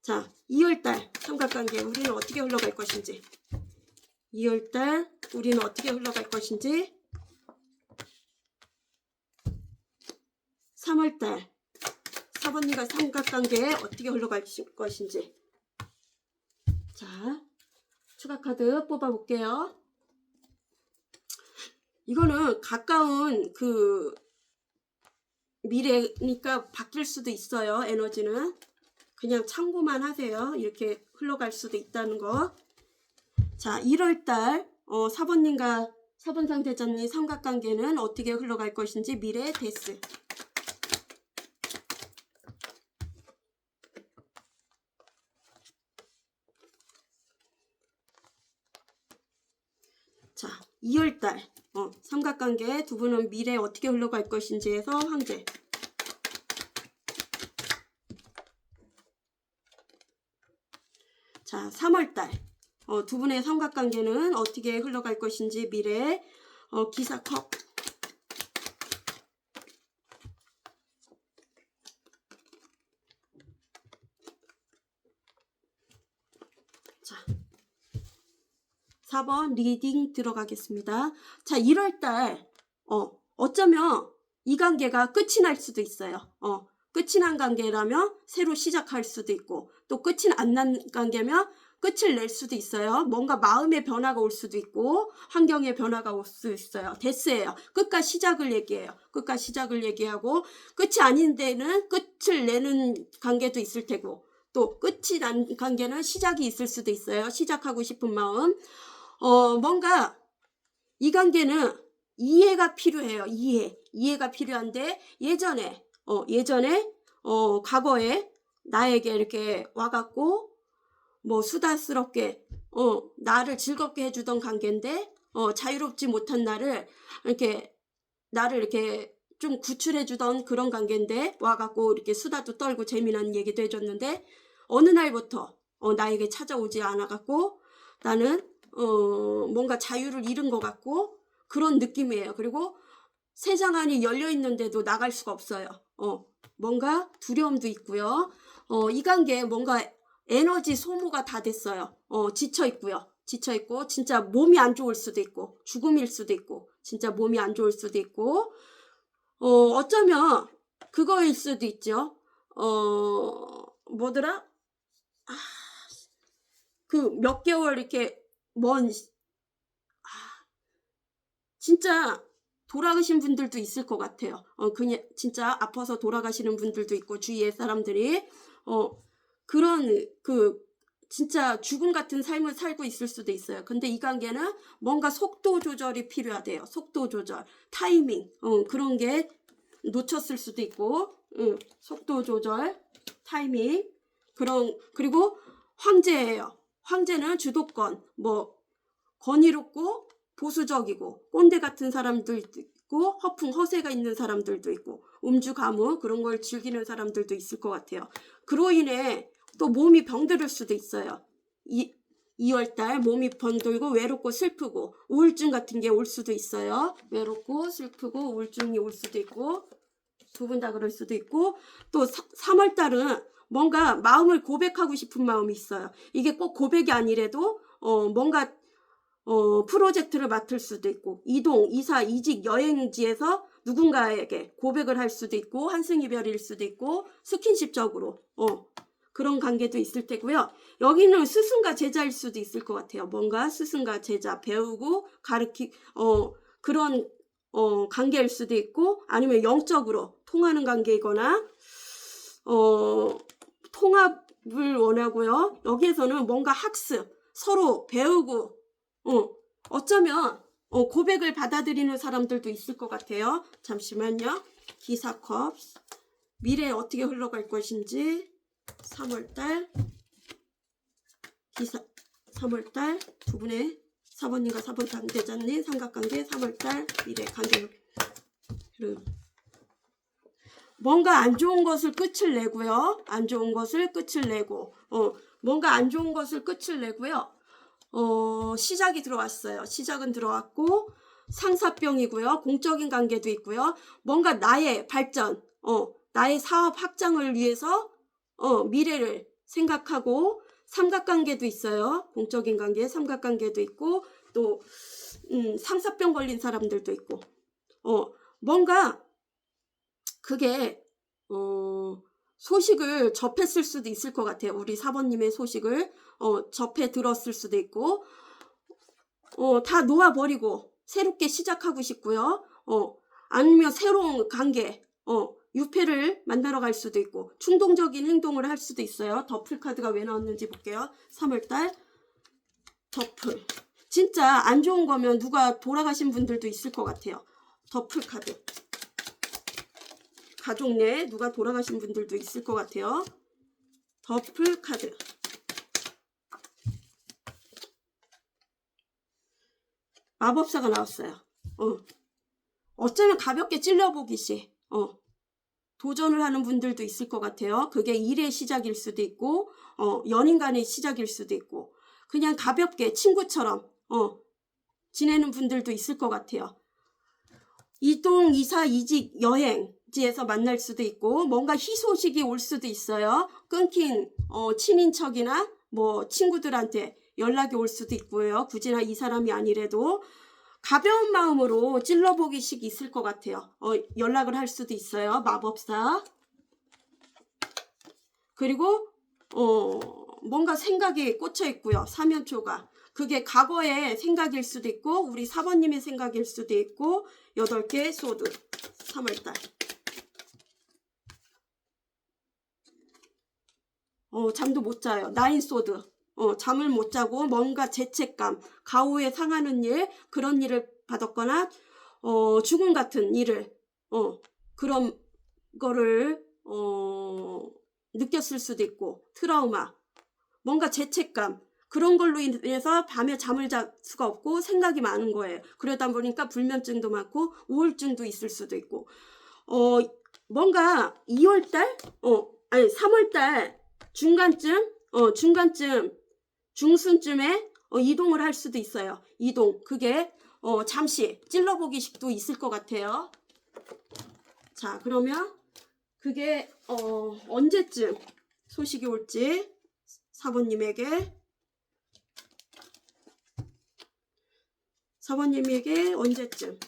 자 2월달 삼각관계 우리는 어떻게 흘러갈 것인지 2월달 우리는 어떻게 흘러갈 것인지 3월달 4번님과 삼각관계 어떻게 흘러갈 것인지 자 추가 카드 뽑아볼게요. 이거는 가까운 그 미래니까 바뀔 수도 있어요. 에너지는 그냥 참고만 하세요. 이렇게 흘러갈 수도 있다는 거. 자 1월달 4번님과 4번 상대자님 삼각관계는 어떻게 흘러갈 것인지 미래 데스 자 2월달 삼각관계 두 분은 미래에 어떻게 흘러갈 것인지에서 황제 자 3월달 두 분의 삼각관계는 어떻게 흘러갈 것인지 미래에 기사컵 자 4번 리딩 들어가겠습니다. 자 1월달 어쩌면 이 관계가 끝이 날 수도 있어요. 끝이 난 관계라면 새로 시작할 수도 있고 또 끝이 안 난 관계면 끝을 낼 수도 있어요. 뭔가 마음의 변화가 올 수도 있고 환경의 변화가 올 수 있어요. 데스예요. 끝과 시작을 얘기해요. 끝과 시작을 얘기하고 끝이 아닌 데는 끝을 내는 관계도 있을 테고 또 끝이 난 관계는 시작이 있을 수도 있어요. 시작하고 싶은 마음 뭔가 이 관계는 이해가 필요해요. 이해가 필요한데 예전에 과거에 나에게 이렇게 와갖고 뭐 수다스럽게 나를 즐겁게 해주던 관계인데 자유롭지 못한 나를 이렇게 좀 구출해주던 그런 관계인데 와갖고 이렇게 수다도 떨고 재미난 얘기도 해줬는데 어느 날부터 나에게 찾아오지 않아갖고 나는 뭔가 자유를 잃은 것 같고 그런 느낌이에요. 그리고 세상 안이 열려 있는데도 나갈 수가 없어요. 뭔가 두려움도 있고요. 이 관계에 뭔가 에너지 소모가 다 됐어요. 지쳐 있고요. 지쳐 있고 진짜 몸이 안 좋을 수도 있고 죽음일 수도 있고 진짜 몸이 안 좋을 수도 있고 어쩌면 그거일 수도 있죠. 뭐더라? 그 몇 개월 이렇게 진짜 돌아가신 분들도 있을 것 같아요. 그냥 진짜 아파서 돌아가시는 분들도 있고 주위의 사람들이 그런 진짜 죽음 같은 삶을 살고 있을 수도 있어요. 근데 이 관계는 뭔가 속도 조절이 필요하대요. 속도 조절, 타이밍 그런 게 놓쳤을 수도 있고 속도 조절, 타이밍 그리고 황제예요. 황제는 주도권, 뭐 권위롭고 보수적이고 꼰대 같은 사람들도 있고 허세가 있는 사람들도 있고 음주가무 그런 걸 즐기는 사람들도 있을 것 같아요. 그로 인해 또 몸이 병들을 수도 있어요. 2월달 몸이 병들고 외롭고 슬프고 우울증 같은 게 올 수도 있어요. 외롭고 슬프고 우울증이 올 수도 있고 두 분 다 그럴 수도 있고 또 3월달은 뭔가 마음을 고백하고 싶은 마음이 있어요. 이게 꼭 고백이 아니래도 뭔가 프로젝트를 맡을 수도 있고 이동, 이사, 이직, 여행지에서 누군가에게 고백을 할 수도 있고 환승이별일 수도 있고 스킨십적으로 그런 관계도 있을 테고요. 여기는 스승과 제자일 수도 있을 것 같아요. 뭔가 스승과 제자 배우고 그런 관계일 수도 있고 아니면 영적으로 통하는 관계이거나 통합을 원하고요. 여기에서는 뭔가 학습, 서로 배우고 어쩌면 고백을 받아들이는 사람들도 있을 것 같아요. 잠시만요. 기사컵 미래에 어떻게 흘러갈 것인지 3월달 3월달 두 분의 사번님과 사번 당대자님 삼각관계 3월달 미래 관계 뭔가 안 좋은 것을 끝을 내고요. 안 좋은 것을 끝을 내고 뭔가 안 좋은 것을 끝을 내고요. 시작이 들어왔어요. 시작은 들어왔고 상사병이고요. 공적인 관계도 있고요. 뭔가 나의 발전, 나의 사업 확장을 위해서 미래를 생각하고 삼각관계도 있어요. 공적인 관계, 삼각관계도 있고 또 상사병 걸린 사람들도 있고 뭔가 그게 소식을 접했을 수도 있을 것 같아요. 우리 사번님의 소식을 접해 들었을 수도 있고 다 놓아버리고 새롭게 시작하고 싶고요. 아니면 새로운 관계 유패를 만나러 갈 수도 있고 충동적인 행동을 할 수도 있어요. 더플 카드가 왜 나왔는지 볼게요. 3월달 더플 진짜 안 좋은 거면 누가 돌아가신 분들도 있을 것 같아요. 더플 카드 가족 내에 누가 돌아가신 분들도 있을 것 같아요. 더플 카드 마법사가 나왔어요. 어쩌면 가볍게 찔러보기시 도전을 하는 분들도 있을 것 같아요. 그게 일의 시작일 수도 있고 연인 간의 시작일 수도 있고 그냥 가볍게 친구처럼 지내는 분들도 있을 것 같아요. 이동, 이사, 이직, 여행지에서 만날 수도 있고 뭔가 희소식이 올 수도 있어요. 끊긴 친인척이나 뭐 친구들한테 연락이 올 수도 있고요. 굳이나 이 사람이 아니래도 가벼운 마음으로 찔러보기식 있을 것 같아요. 연락을 할 수도 있어요. 마법사. 그리고 뭔가 생각이 꽂혀 있고요. 사면초가. 그게 과거의 생각일 수도 있고 우리 사번님의 생각일 수도 있고 8개 소드 3월달 잠도 못 자요. 9 소드 잠을 못 자고 뭔가 죄책감 가오에 상하는 일 그런 일을 받았거나 죽음 같은 일을 그런 거를 느꼈을 수도 있고, 트라우마, 뭔가 죄책감, 그런 걸로 인해서 밤에 잠을 잘 수가 없고 생각이 많은 거예요. 그러다 보니까 불면증도 많고 우울증도 있을 수도 있고, 뭔가 2월달, 아니 3월달 중간쯤, 중순쯤에 이동을 할 수도 있어요. 이동, 그게 잠시 찔러보기식도 있을 것 같아요. 자, 그러면 그게 언제쯤 소식이 올지 사모님에게 언제쯤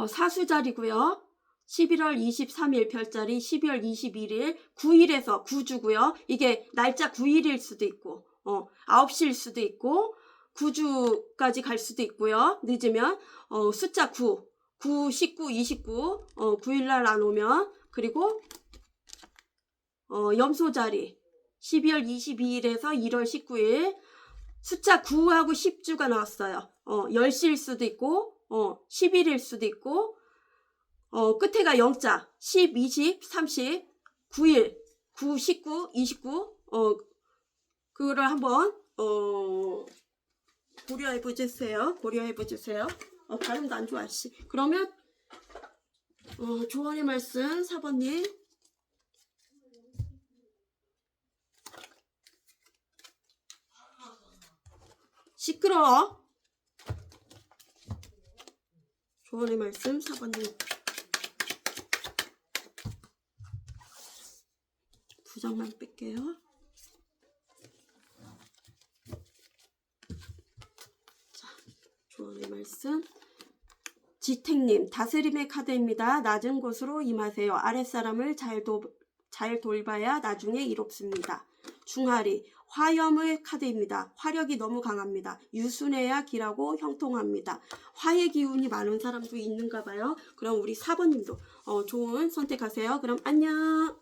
사수자리고요. 11월 23일 별자리, 12월 21일, 9일에서 9주고요. 이게 날짜 9일일 수도 있고 9시일 수도 있고 9주까지 갈 수도 있고요. 늦으면 숫자 9, 19, 29, 9일날 안 오면, 그리고 염소자리 12월 22일에서 1월 19일 숫자 9하고 10주가 나왔어요. 10시일 수도 있고 11일 수도 있고 끝에가 0자 10, 20, 30, 9일 9, 19, 29 그거를 한번 고려해 보세요. 발음도 안 좋아. 그러면 조언의 말씀 4번님. 시끄러워. 조언의 말씀 4번님. 두 장만 뺄게요. 자, 조언의 말씀. 지택님, 다스림의 카드입니다. 낮은 곳으로 임하세요. 아랫사람을 잘 돌봐야 나중에 이롭습니다. 중하리, 화염의 카드입니다. 화력이 너무 강합니다. 유순해야 길하고 형통합니다. 화의 기운이 많은 사람도 있는가 봐요. 그럼 우리 4번님도 좋은 선택하세요. 그럼 안녕.